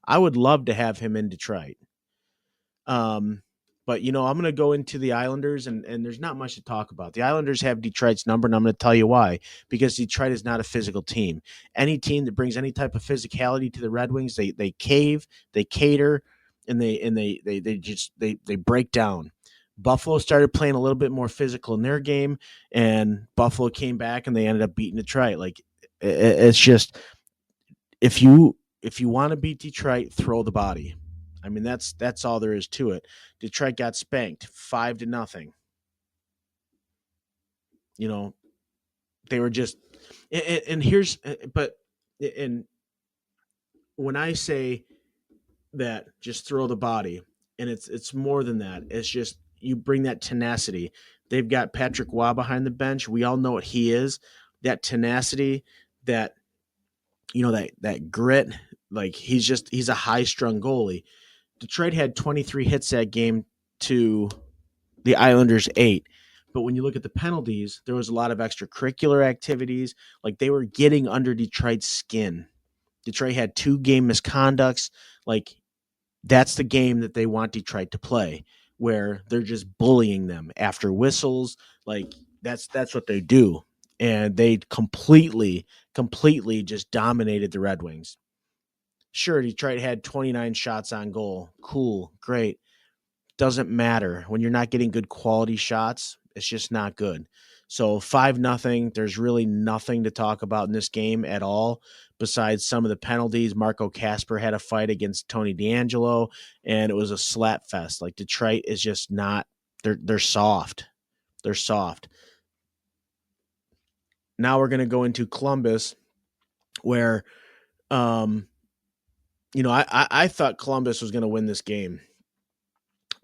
I would love to have him in Detroit. Um, but I'm going to go into the Islanders, and there's not much to talk about. The Islanders have Detroit's number, and I'm going to tell you why. Because Detroit is not a physical team. Any team that brings any type of physicality to the Red Wings, they cave, they cater, and they break down. Buffalo started playing a little bit more physical in their game, and Buffalo came back and they ended up beating Detroit. Like it's just if you want to beat Detroit, throw the body. I mean, that's all there is to it. Detroit got spanked 5-0. You know, they were just and here's but and when I say that, just throw the body, and it's more than that. It's just you bring that tenacity. They've got Patrick Waugh behind the bench. We all know what he is. That tenacity, that that grit. Like he's a high strung goalie. Detroit had 23 hits that game to the Islanders 8. But when you look at the penalties, there was a lot of extracurricular activities. Like they were getting under Detroit's skin. Detroit had 2 game misconducts. Like that's the game that they want Detroit to play, where they're just bullying them after whistles. Like that's what they do. And they completely just dominated the Red Wings. Sure, Detroit had 29 shots on goal. Cool, great. Doesn't matter when you're not getting good quality shots. It's just not good. So 5-0. There's really nothing to talk about in this game at all, besides some of the penalties. Marco Casper had a fight against Tony D'Angelo, and it was a slap fest. Like Detroit is just not. They're soft. They're soft. Now we're gonna go into Columbus, where um, I thought Columbus was gonna win this game.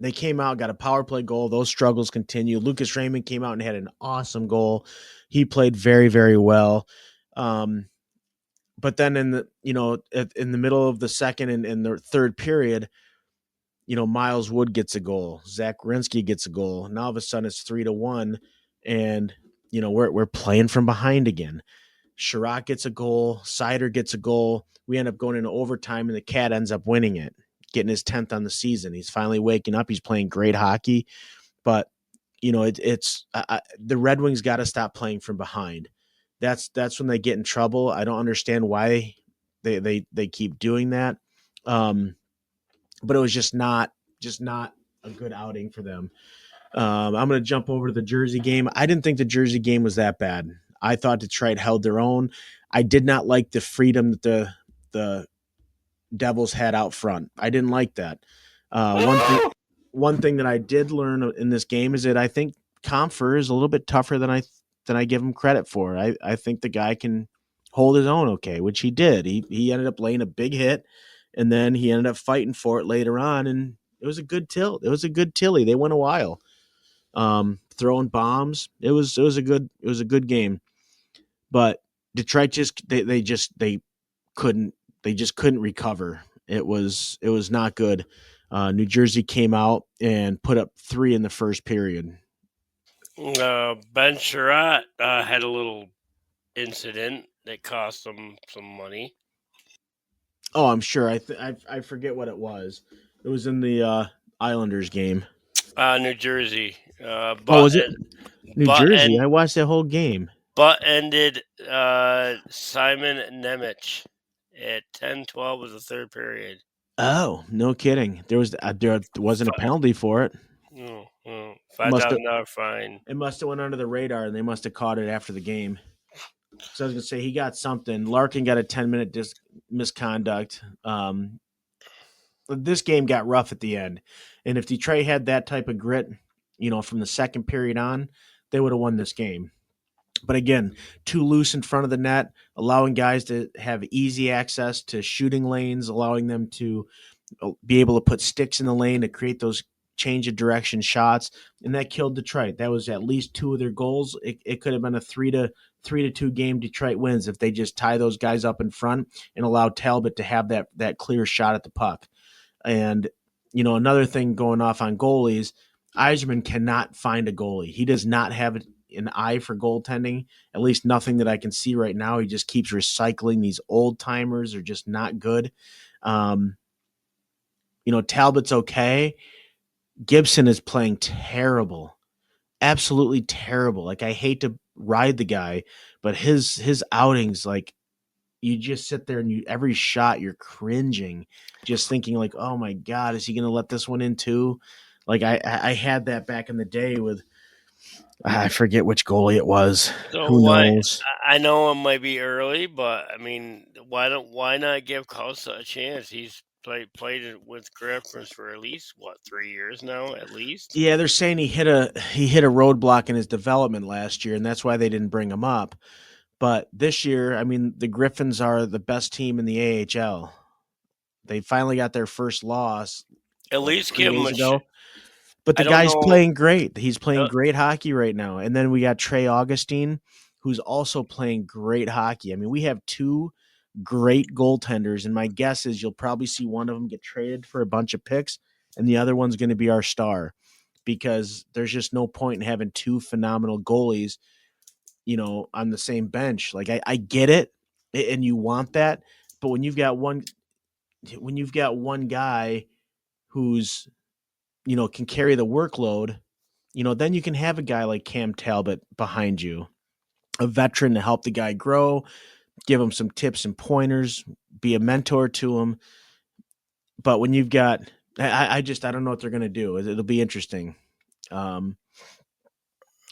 They came out, got a power play goal. Those struggles continue. Lucas Raymond came out and had an awesome goal. He played very, very well. Um, but then in the middle of the second and the third period, Miles Wood gets a goal. Zach Werenski gets a goal. Now all of a sudden it's 3-1, and we're playing from behind again. Sherratt gets a goal. Seider gets a goal. We end up going into overtime, and the Cat ends up winning it, getting his 10th on the season. He's finally waking up. He's playing great hockey, but it's the Red Wings got to stop playing from behind. That's when they get in trouble. I don't understand why they keep doing that. But it was just not a good outing for them. I'm going to jump over to the Jersey game. I didn't think the Jersey game was that bad. I thought Detroit held their own. I did not like the freedom that the Devils had out front. I didn't like that. One thing that I did learn in this game is that I think Comfer is a little bit tougher than I give him credit for. I think the guy can hold his own okay, which he did. He ended up laying a big hit, and then he ended up fighting for it later on, and it was a good tilt. It was a good tilly. They went a while. Throwing bombs. It was a good game. But Detroit couldn't recover. It was not good. New Jersey came out and put up 3 in the first period. Ben Sherratt had a little incident that cost him some money. Oh, I'm sure. I forget what it was. It was in the Islanders game. New Jersey. Was it New But Jersey? I watched that whole game. But ended Simon Nemec at 10:12 was the third period. Oh, no kidding. There wasn't a penalty for it. It Five must have thousand dollar fine. it must have went under the radar, and they must have caught it after the game. So I was gonna say he got something. Larkin got a 10-minute misconduct. This game got rough at the end, and if Detroit had that type of grit, from the second period on, they would have won this game. But again, too loose in front of the net, allowing guys to have easy access to shooting lanes, allowing them to be able to put sticks in the lane to create those change of direction shots, and that killed Detroit. That was at least two of their goals. It could have been a 3-2 game Detroit wins if they just tie those guys up in front and allow Talbot to have that clear shot at the puck. And another thing going off on goalies, Yzerman cannot find a goalie. He does not have an eye for goaltending, at least nothing that I can see right now. He just keeps recycling these old timers. They're just not good. Talbot's okay. Gibson is playing terrible, absolutely terrible. Like, I hate to ride the guy, but his outings, like, you just sit there and every shot you're cringing, just thinking like, oh my God, is he going to let this one in too? Like I had that back in the day with, I forget which goalie it was. So Who knows? I know it might be early, but I mean, why not give Costa a chance? He's played it with Griffins for at least 3 years now, at least. Yeah, they're saying he hit a roadblock in his development last year, and that's why they didn't bring him up. But this year, I mean, the Griffins are the best team in the AHL. They finally got their first loss, At what, least three give him days a. Sh- ago. But the I don't guy's know. playing great. He's playing Uh, great hockey right now. And then we got Trey Augustine, who's also playing great hockey. I mean, we have two great goaltenders, and my guess is you'll probably see one of them get traded for a bunch of picks, and the other one's going to be our star, because there's just no point in having two phenomenal goalies, on the same bench. Like, I get it, and you want that, but when you've got one guy who's can carry the workload, then you can have a guy like Cam Talbot behind you, a veteran to help the guy grow, give him some tips and pointers, be a mentor to him. But when you've got, I don't know what they're going to do. It'll be interesting. Um,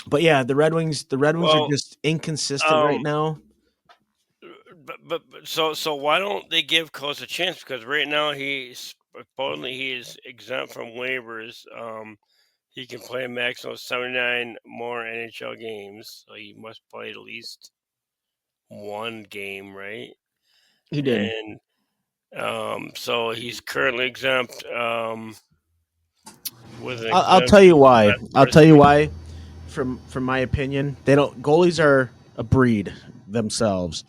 but yeah, the Red Wings are well, just inconsistent right um, now. so why don't they give Costa a chance? Because right now he is exempt from waivers. He can play a maximum of 79 more NHL games, so he must play at least one game, right? He did. And so he's currently exempt with an I'll tell you exemption why. left I'll for tell you 3 why. From my opinion, they don't. Goalies are a breed themselves,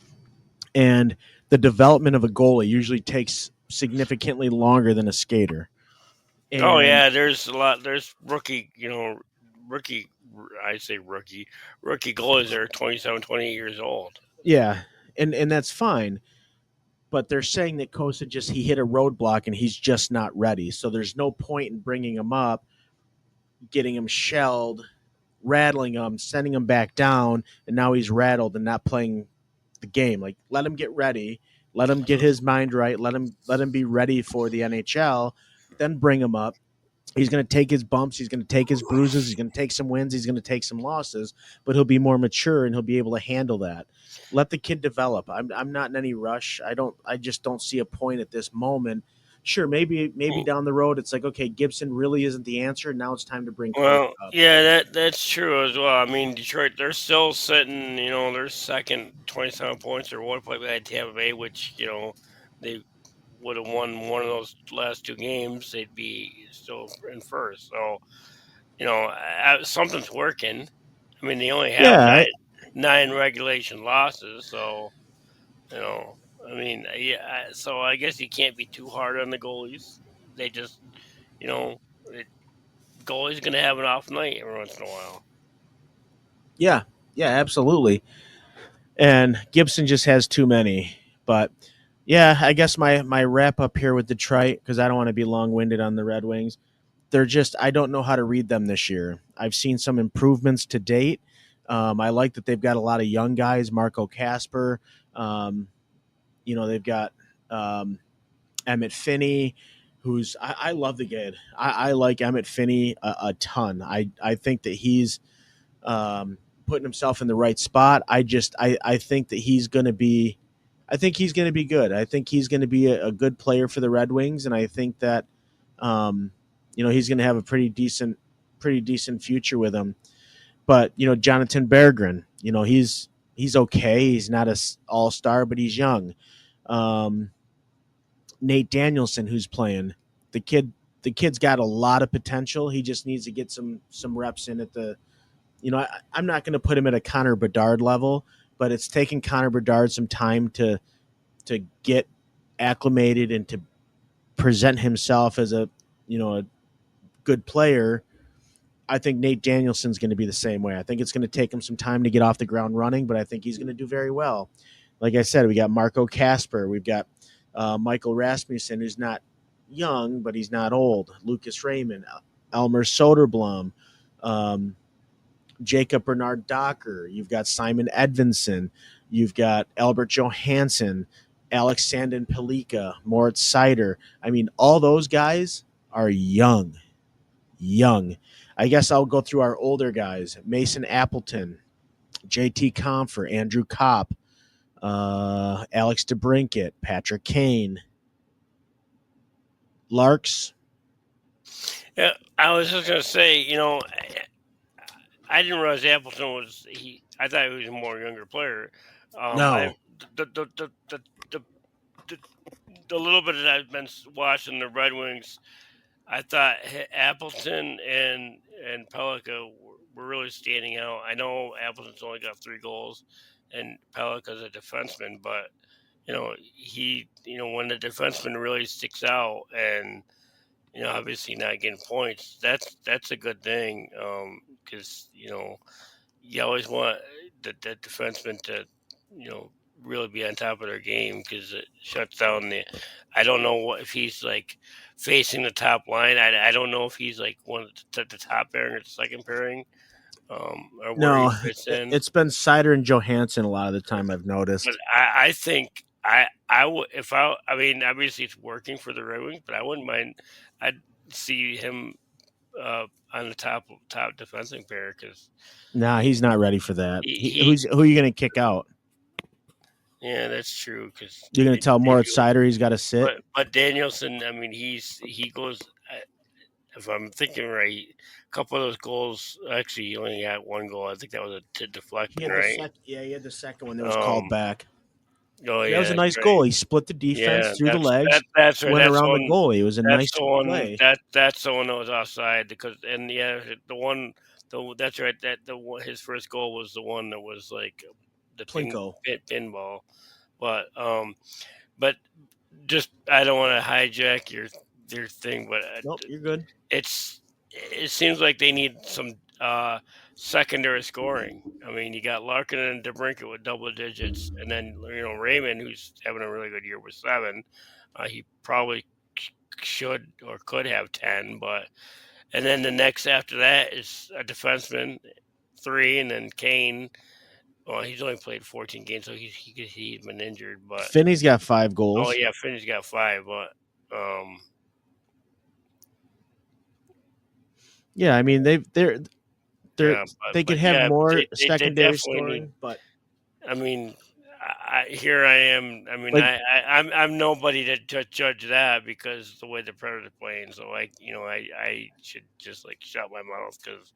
and the development of a goalie usually takes significantly longer than a skater. Oh And yeah, there's a lot. There's rookie, rookie. I say rookie goalies that are 27, 28 years old. yeah, and that's fine. But they're saying that Kosa he hit a roadblock and he's just not ready. So there's no point in bringing him up, getting him shelled, rattling him, sending him back down, and now he's rattled and not playing the game. Like, let him get ready, let him get his mind right, let him be ready for the NHL, then bring him up. He's going to take his bumps. He's going to take his bruises. He's going to take some wins. He's going to take some losses, but he'll be more mature and he'll be able to handle that. Let the kid develop. I'm not in any rush. I just don't see a point at this moment. Sure, maybe down the road it's like, okay, Gibson really isn't the answer. Now it's time to bring Coach Well, up. yeah, that's true as well. I mean, Detroit, they're still sitting, they're second, 27 points, or one point behind Tampa Bay, which they would have won one of those last two games, they'd be still in first. So something's working. I mean, they only have Yeah, nine regulation losses, so you know. I mean, yeah. So I guess you can't be too hard on the goalies. They just, you know, it, goalie's gonna have an off night every once in a while. yeah, yeah, absolutely. And Gibson just has too many. But yeah, I guess my wrap up here with Detroit, because I don't want to be long winded on the Red Wings. They're just, I don't know how to read them this year. I've seen some improvements to date. I like that they've got a lot of young guys, Marco Casper. They've got Emmett Finney, who's I love the kid. I like Emmett Finney a ton. I think that he's putting himself in the right spot. I think that he's going to be. I think he's going to be good. I think he's going to be a good player for the Red Wings, and I think that um, he's going to have a pretty decent future with him. But Jonathan Berggren, he's okay. He's not a all star, but he's young. Um, Nate Danielson, who's playing the kid. The kid's got a lot of potential. He just needs to get some reps in at the. I'm not going to put him at a Connor Bedard level, but it's taking Connor Bedard some time to get acclimated and to present himself as a good player. I think Nate Danielson's going to be the same way. I think it's going to take him some time to get off the ground running, but I think he's going to do very well. Like I said, we got Marco Casper, we've got Michael Rasmussen, who's not young, but he's not old. Lucas Raymond, Elmer Soderblom, um, Jacob Bernard Docker. You've got Simon Edvinson. You've got Albert Johansson, Alex Sandin Pelika, Moritz Seider. I mean, all those guys are young. Young. I guess I'll go through our older guys. Mason Appleton, JT Comfer, Andrew Kopp, Alex DeBrinket, Patrick Kane, Larks. Yeah, I was just gonna say, I didn't realize Appleton was he. I thought he was a more younger player. I No, the the the the the, the, the little bit that I've been watching the Red Wings, I thought Appleton and Pelika were really standing out. I know Appleton's only got 3 goals, and Pelika's a defenseman, but when the defenseman really sticks out and obviously not getting points, that's a good thing. Because you always want the defenseman to really be on top of their game because it shuts down the. I don't know if he's like facing the top line. I don't know if he's like one of the top pairing or the second pairing, or where he no, fits in. it's been Sider and Johansson a lot of the time. I've But noticed. I think I would if I mean obviously it's working for the Red Wings, but I wouldn't mind. I'd see him on the top defensive pair because Nah, he's not ready for that. he Who are you going to kick out? yeah, that's true because You're going to tell if Moritz you Sider he's got to sit? but Danielson, I mean he goes. If I'm thinking right, a couple of those goals actually he only had 1 goal. I think that was a He deflection, had the right? second. Yeah, he had the second one that was called Um. back. Oh That was yeah, a that's nice right. goal. He split the defense Yeah, through the legs, that's right. went around the goalie. It was a nice play. That's the one that was offside because and yeah the one that's right his first goal was the one that was like the Plinko. pinball, but just I don't want to hijack your thing, but Nope, you're good. it seems like they need some secondary scoring. I mean, you got Larkin and DeBrinket with double digits, and then Raymond, who's having a really good year with 7. He probably should or could have 10, but and then the next after that is a defenseman 3, and then Kane. Well, he's only played 14 games, so he's been injured. But Finney's got 5 oh goals. yeah, Finney's got 5, but Yeah, I mean they're yeah, they could but have yeah, more they secondary definitely need. scoring, but I mean, here I am. I mean, like I'm nobody to judge that because the way the Predators playing. So I should just like shut my mouth because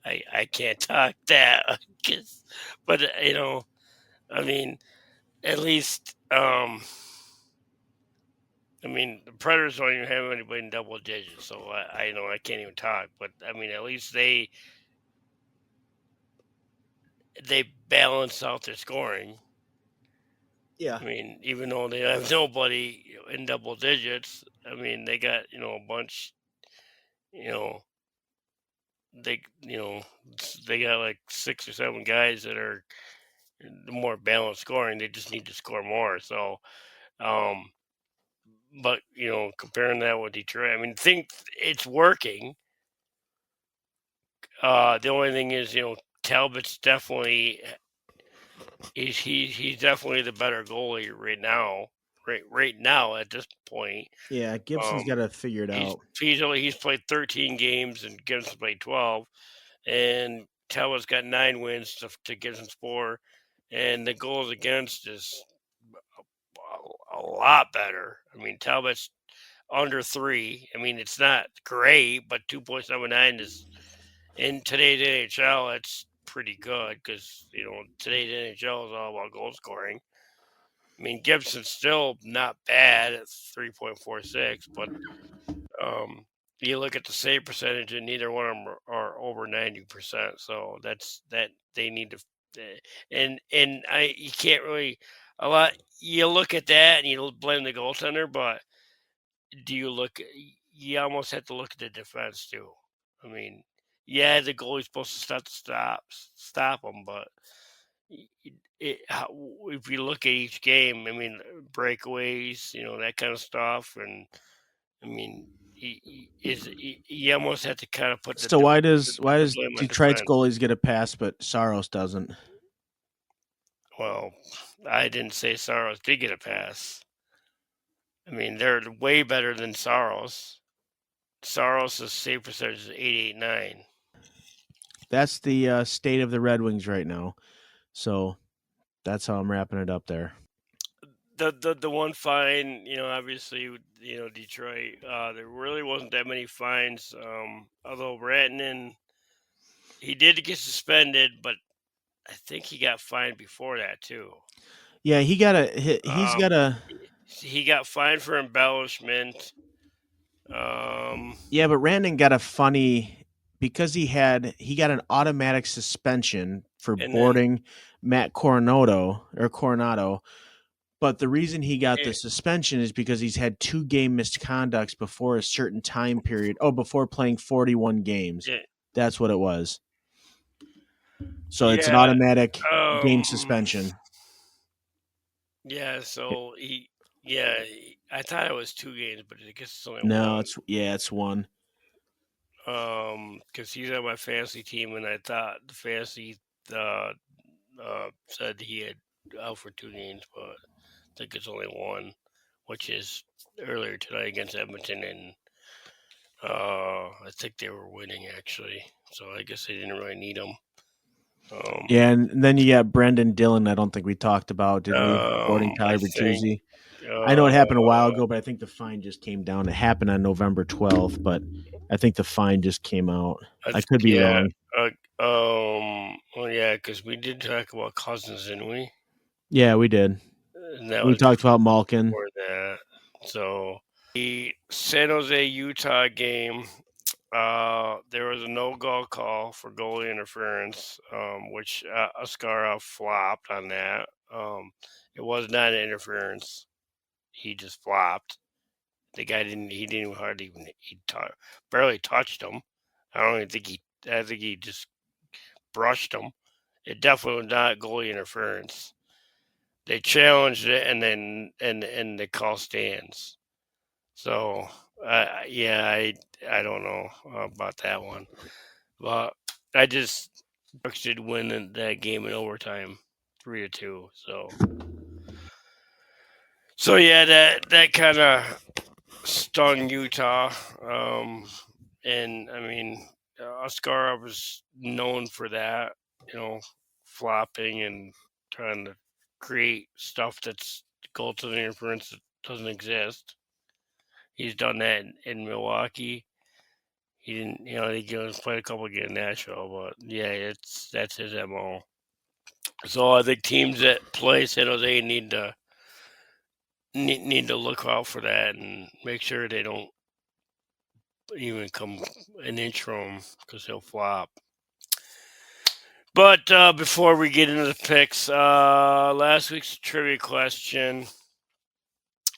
I can't talk that. 'Cause- but I mean, at least I mean the Predators don't even have anybody in double digits, so I can't even talk. But I mean, at least they balance out their scoring. yeah. I mean, even though they have nobody in double digits, I mean, they got a bunch. You know, they you know they got like 6 or 7 guys that are more balanced scoring. They just need to score more. So, um, but comparing that with Detroit, I mean, think it's working. The only thing is, Talbot's definitely he's definitely the better goalie right now. right now at this point. Yeah, Gibson's got to figure it He's out. he's played 13 games and Gibson played 12, and Talbot's got 9 wins to Gibson's 4, and the goals against is a lot better. I mean, Talbot's under 3. I mean, it's not great, but 2.79 is in today's NHL. That's pretty good because today's NHL is all about goal scoring. I mean, Gibson's still not bad at 3.46, but you look at the save percentage, and neither one of them are over 90%. So that's that they need to, and you can't really a lot. You look at that and you blame the goaltender, but do you look? You almost have to look at the defense too. I mean, yeah, the goalie's supposed to stop them, but if you look at each game, I mean, breakaways, that kind of stuff, and I mean, you almost have to kind of put So why does blame on Detroit's defense. goalies get a pass, but Saros doesn't? Well, I didn't say Saros did get a pass. I mean, they're way better than Saros. Saros' save percentage is 889. That's the state of the Red Wings right now. So that's how I'm wrapping it up there. The one fine, obviously, Detroit. There really wasn't that many fines. Although Rantanen, he did get suspended, but I think he got fined before that too. Yeah, he's got a. He got fined for embellishment. Yeah, but Randon got a funny because he got an automatic suspension for And then boarding Matt Coronado. But the reason he got the suspension is because he's had 2 game misconducts before a certain time period. Oh, before playing 41 games. yeah, That's what it was. So it's an yeah, automatic game suspension. yeah. So I thought it was 2 games, but I guess it's only No, one. it's 1. Because he's on my fantasy team, and I thought the fantasy uh, said he had out for 2 games, but I think it's only 1, which is earlier tonight against Edmonton, and I think they were winning actually. So I guess they didn't really need him. Yeah, and then you got Brendan Dillon. I don't think we talked about, did we? Boarding I Tyler think Bertuzzi. I know it happened a while ago, but I think the fine just came down. It happened on November 12th, but I think the fine just came out. I could be yeah. wrong. Well, yeah, because we did talk about Cousins, didn't we? Yeah, we did. And that We was talked about Malkin. before that. So the San Jose Utah game, there was a no goal call for goalie interference, which Askarov flopped on that. It was not an interference. He just flopped. The guy didn't. He didn't hardly even. Barely touched him. I don't even think he. I think he just brushed him. It definitely was not goalie interference. They challenged it, and then and the call stands. So yeah, I don't know about that one, but I just Bucks did win that game in overtime, 3-2. So yeah, that kind of stung Utah. And I mean, Oscar was known for that, flopping and trying to create stuff that's goal to the inference that doesn't exist. He's done that in Milwaukee. He didn't, he played a couple games in Nashville, but yeah, that's his MO. So I think teams that play San Jose need to look out for that and make sure they don't even come an inch from him because he'll flop. But before we get into the picks, last week's trivia question.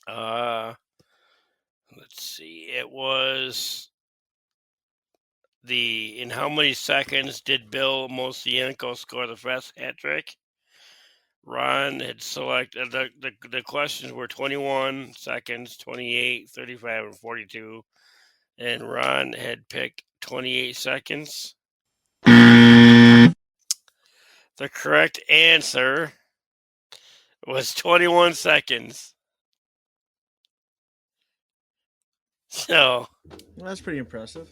Let's see. It was in how many seconds did Bill Mosienko score the first hat trick? Ron had selected the questions were 21 seconds, 28, 35, and 42, and Ron had picked 28 seconds. The correct answer was 21 seconds. So Well, that's pretty impressive.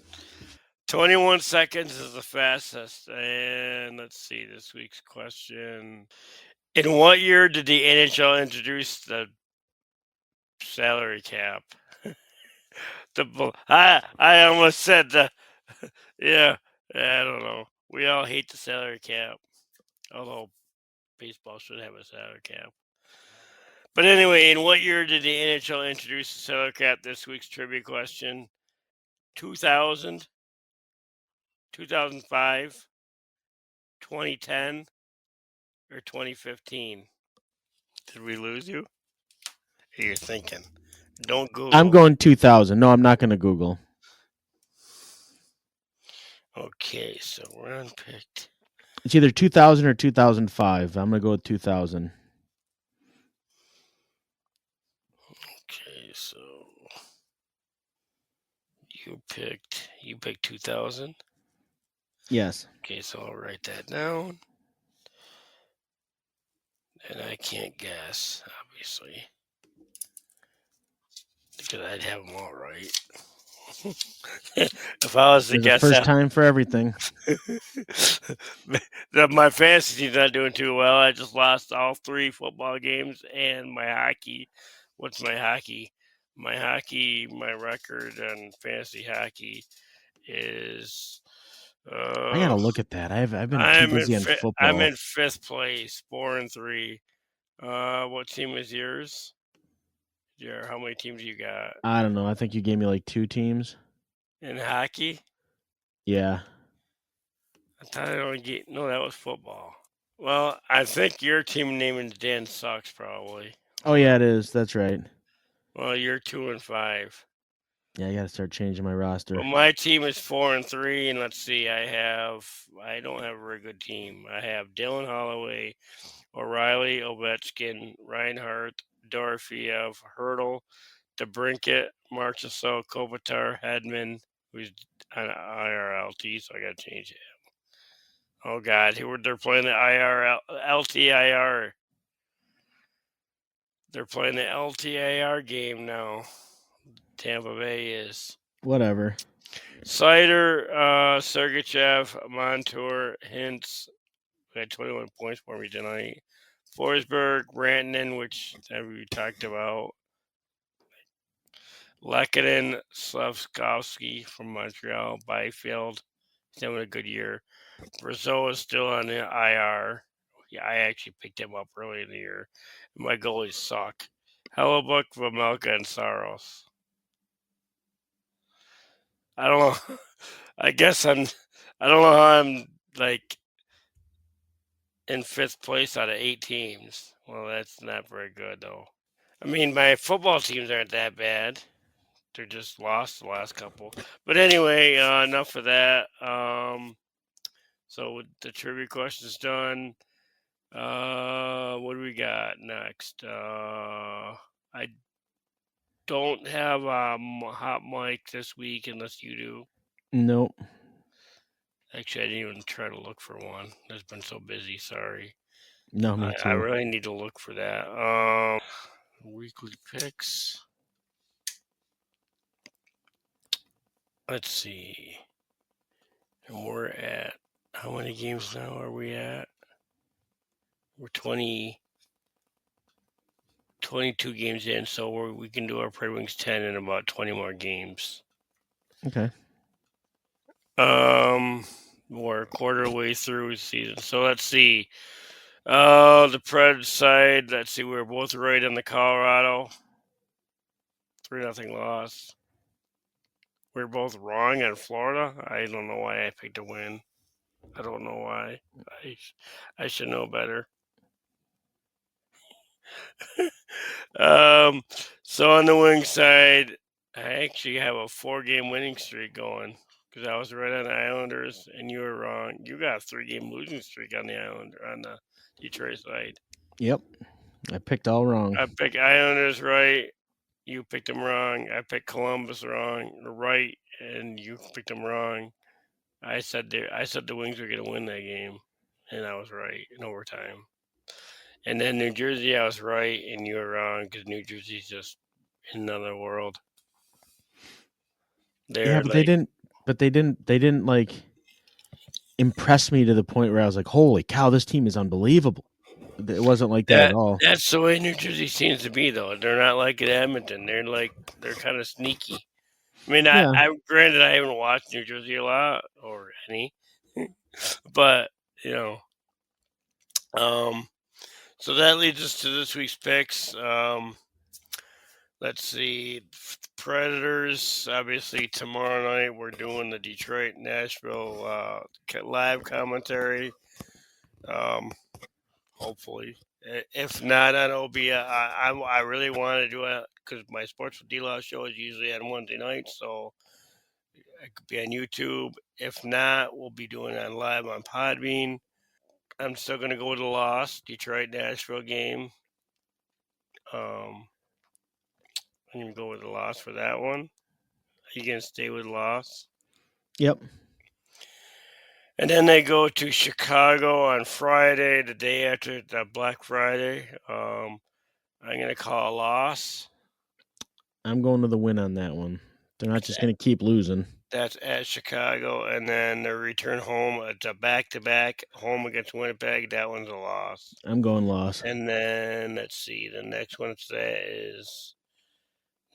21 seconds is the fastest. And let's see this week's question. In what year did the NHL introduce the salary cap? I almost said the yeah. I don't know. We all hate the salary cap, although baseball should have a salary cap. But anyway, in what year did the NHL introduce the salary cap? This week's trivia question: 2000, 2005, 2010, or 2015? Did we lose you? You're thinking. Don't I'm Google. going 2000. No, I'm not going to Google. Okay, so we're unpicked. It's either 2000 or 2005. I'm going to go with 2000. Okay, so you picked 2000. Yes. Okay, so I'll write that down. And I can't guess, obviously, because I'd have them all right. If I was to There's a guess first that, time for everything. my fantasy team's not doing too well. I just lost all 3 football games and my hockey. What's my hockey? My record on fantasy hockey is. I got to Uh, look at that. I've been too busy on I'm football. in 5th place, 4-3. What team is yours? Yeah, how many teams you got I don't know. I think you gave me like 2 teams. in hockey? Yeah. I thought I only get no. That was football. Well, I think your team naming Dan sucks probably. Oh yeah, it is. That's right. Well, you're 2-5. Yeah, I got to start changing my Well, roster. my team is 4-3, and let's see. I don't have a very good team. I have Dylan Holloway, O'Reilly, Ovechkin, Reinhardt, Dorofeev, Hurdle, DeBrinket, Marchessault, Kopitar, Hedman, who's on IRLT, so I got to change it. Oh God, they're playing the IRL LTIR. They're playing the LTIR game now. Tampa Bay is. Whatever. Sider, Sergachev, Montour, Hintz had 21 points for me tonight. Forsberg, Rantanen, which we talked about. Lekanen, Slavkovsky from Montreal, Byfield. He's having a good year. Brazo is still on the IR. Yeah, I actually picked him up early in the year. My goalies suck. Hellebuck, Vamelka, and Saros. I don't know. I guess I don't know how I'm like in 5th place out of 8 teams. Well, that's not very good though. I mean, my football teams aren't that bad. They're just lost the last couple. But anyway, enough of that. So the trivia question's done. What do we got next? I don't have a hot mic this week unless you do. Nope. Actually, I didn't even try to look for one. I've been so busy. Sorry. No, me I too. really need to look for that. Weekly picks. Let's see. And we're at how many games now are we at? We're 22 games in, so we can do our PredWings 10 in about 20 more games. Okay. We're a quarter way through the season. So let's see. The Preds side, let's see, we were both right on the Colorado. 3-0 loss. We were both wrong on Florida. I don't know why I picked a win. I don't know why. I should know better. So on the wing side, I actually have a 4-game winning streak going because I was right on the Islanders and you were wrong. You got a 3-game losing streak on the on the Detroit side. Yep. I picked all wrong. I picked Islanders right. You picked them wrong. I picked Columbus right, and you picked them wrong. I said the Wings were gonna win that game, and I was right in overtime. And then New Jersey, I was right, and you were wrong because New Jersey's just in another world. Yeah, They're but they like didn't. But they didn't like impress me to the point where I was like, "Holy cow, this team is unbelievable." It wasn't like that at that. all. That's the way New Jersey seems to be, though. They're not like at Edmonton. They're kind of sneaky. I mean, Yeah, I granted I haven't watched New Jersey a lot or any, but you know, um, so that leads us to this week's picks. Let's see, Predators. Obviously, tomorrow night we're doing the Detroit Nashville live commentary. Um, hopefully, if not on OB, I really want to do it because my Sports with D-Law show is usually on Wednesday night, so it could be on YouTube. If not, we'll be doing it on live on Podbean. I'm still gonna go with the loss, Detroit Nashville game. Um, I'm gonna go with the loss for that one. Are you gonna stay with loss? yep. And then they go to Chicago on Friday, the day after the Black Friday. I'm gonna call a loss. I'm going to the win on that one. They're not That's just at, going to keep losing. that's at Chicago, and then the return home. It's a back-to-back home against Winnipeg. That one's a loss. I'm going loss. And then let's see, the next one is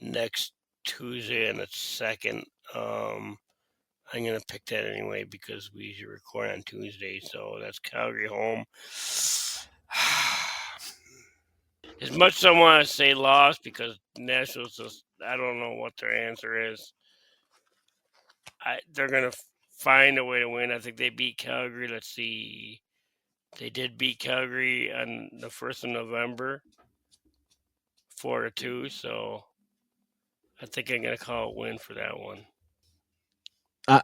next Tuesday and the second. I'm gonna pick that anyway because we usually record on Tuesday, so that's Calgary home. As much as I want to say lost because Nashville's just, I don't know what their answer is. They're gonna find a way to win. I think they beat Calgary. Let's see, they did beat Calgary on the 1st of November, 4-2. So I think I'm gonna call a win for that one.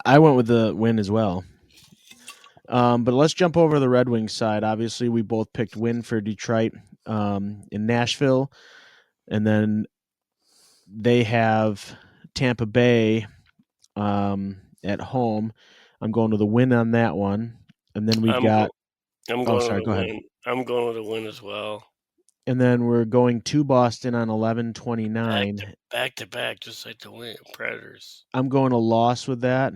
I went with the win as well. But let's jump over to the Red Wings side. Obviously, we both picked win for Detroit in Nashville. And then they have Tampa Bay at home. I'm going to the win on that one. And then we I'm got, go. I'm oh, going sorry, with a go ahead. win. I'm going with a win as well. And then we're going to Boston on 11/29. Back to back, just like the win Predators. I'm going a loss with that.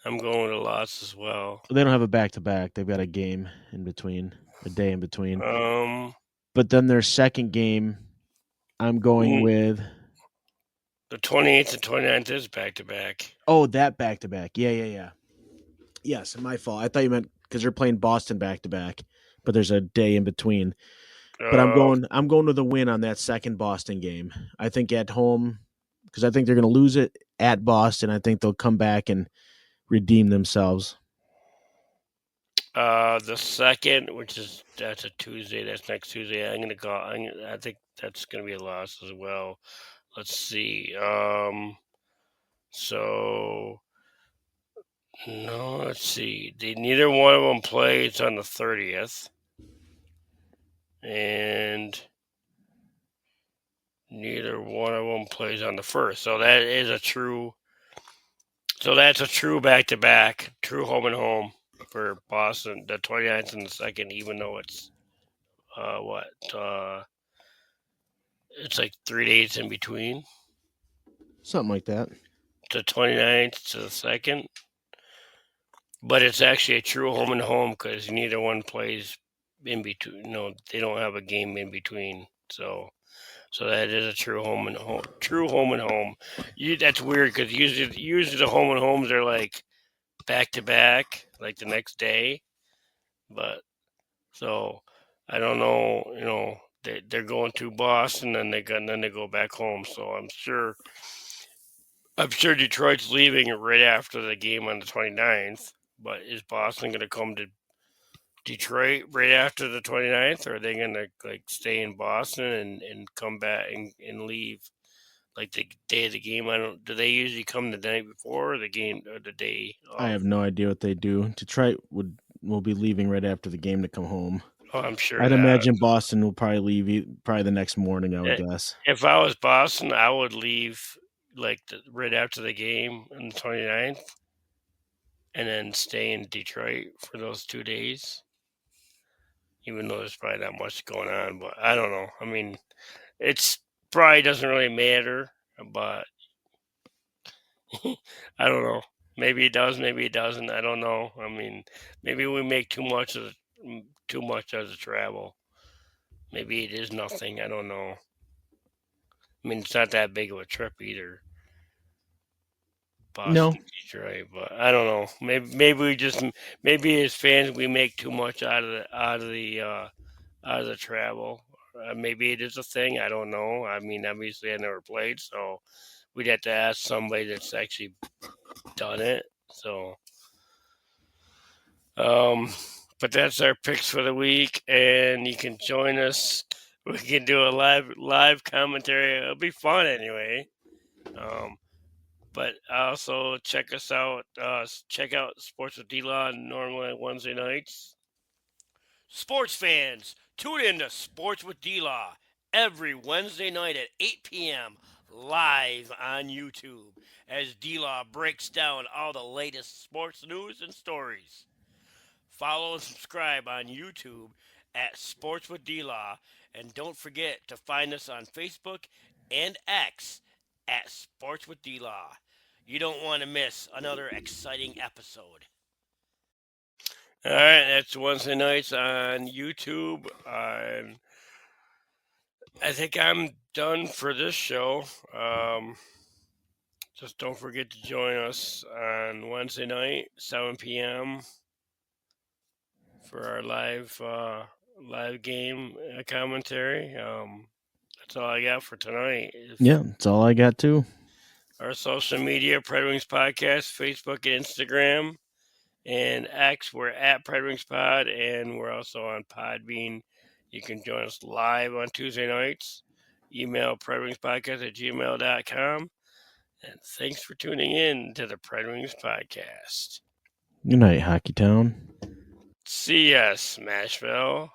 I'm going with a loss as well. They don't have a back to back. They've got a game in between, a day in between. Um, But then their second game, I'm going with the 28th and 29th is back to back. that back to back. Yeah. Yes, my fault. I thought you meant because they're playing Boston back to back, but there's a day in between. But Um, I'm going to the win on that second Boston game. I think at home because I think they're going to lose it at Boston. I think they'll come back and redeem themselves. the second, that's a Tuesday. That's next Tuesday. I'm gonna call. I think that's gonna be a loss as well. Let's see. So no, let's see. Neither one of them plays on the 30th, and neither one of them plays on the 1st. So that is a true. So that's a true back-to-back, true home and home for Boston. The 29th and the second, even though it's what it's like 3 days in between Something like that. the 29th to the second. But it's actually a true home and home because neither one plays in between. No, they don't have a game in between. So that is a true home and home. True home and home. That's weird because usually the home and homes are like back to back, like the next day. But so I don't know. They're going to Boston, and then they go back home. So I'm sure Detroit's leaving right after the game on the 29th. But is Boston going to come to Detroit right after the 29th, or are they going to like stay in Boston and come back and leave like the day of the game? I don't. Do they usually come the night before or the game or the day I of? have no idea what they do. Detroit will be leaving right after the game to come home. Oh, I'm sure I'd that. imagine Boston will probably leave probably the next morning. I would Eh, guess. If I was Boston, I would leave like right after the game on the 29th and then stay in Detroit for those 2 days, even though there's probably not much going on. But I don't know. I mean, it's probably doesn't really matter, but I don't know. Maybe it does, maybe it doesn't. I don't know. I mean, maybe we make too much of the travel. Maybe it is nothing. I don't know. I mean, it's not that big of a trip either. No, Boston, Detroit, but I don't know. Maybe we just maybe as fans we make too much out of the travel. Maybe it is a thing. I don't know. I mean, obviously I never played, so we'd have to ask somebody that's actually done it. So, um, but that's our picks for the week, and you can join us. We can do a live commentary. It'll be fun anyway. Um, but also check us out. Check out Sports with D-Law normally on Wednesday nights. Sports fans, tune in to Sports with D-Law every Wednesday night at 8 p.m. live on YouTube as D-Law breaks down all the latest sports news and stories. Follow and subscribe on YouTube at Sports with D-Law, and don't forget to find us on Facebook and X at Sports with D-Law. You don't want to miss another exciting episode. All right, that's Wednesday nights on YouTube. I think I'm done for this show. Just don't forget to join us on Wednesday night, 7 p.m. for our live game commentary. That's all I got for tonight. yeah, that's all I got too. Our social media, PredWings Podcast, Facebook and Instagram, and X, we're at PredWings Pod, and we're also on Podbean. You can join us live on Tuesday nights. Email predwingspodcast@gmail.com. And thanks for tuning in to the PredWings Podcast. Good night, Hockey Town. See ya, Smashville.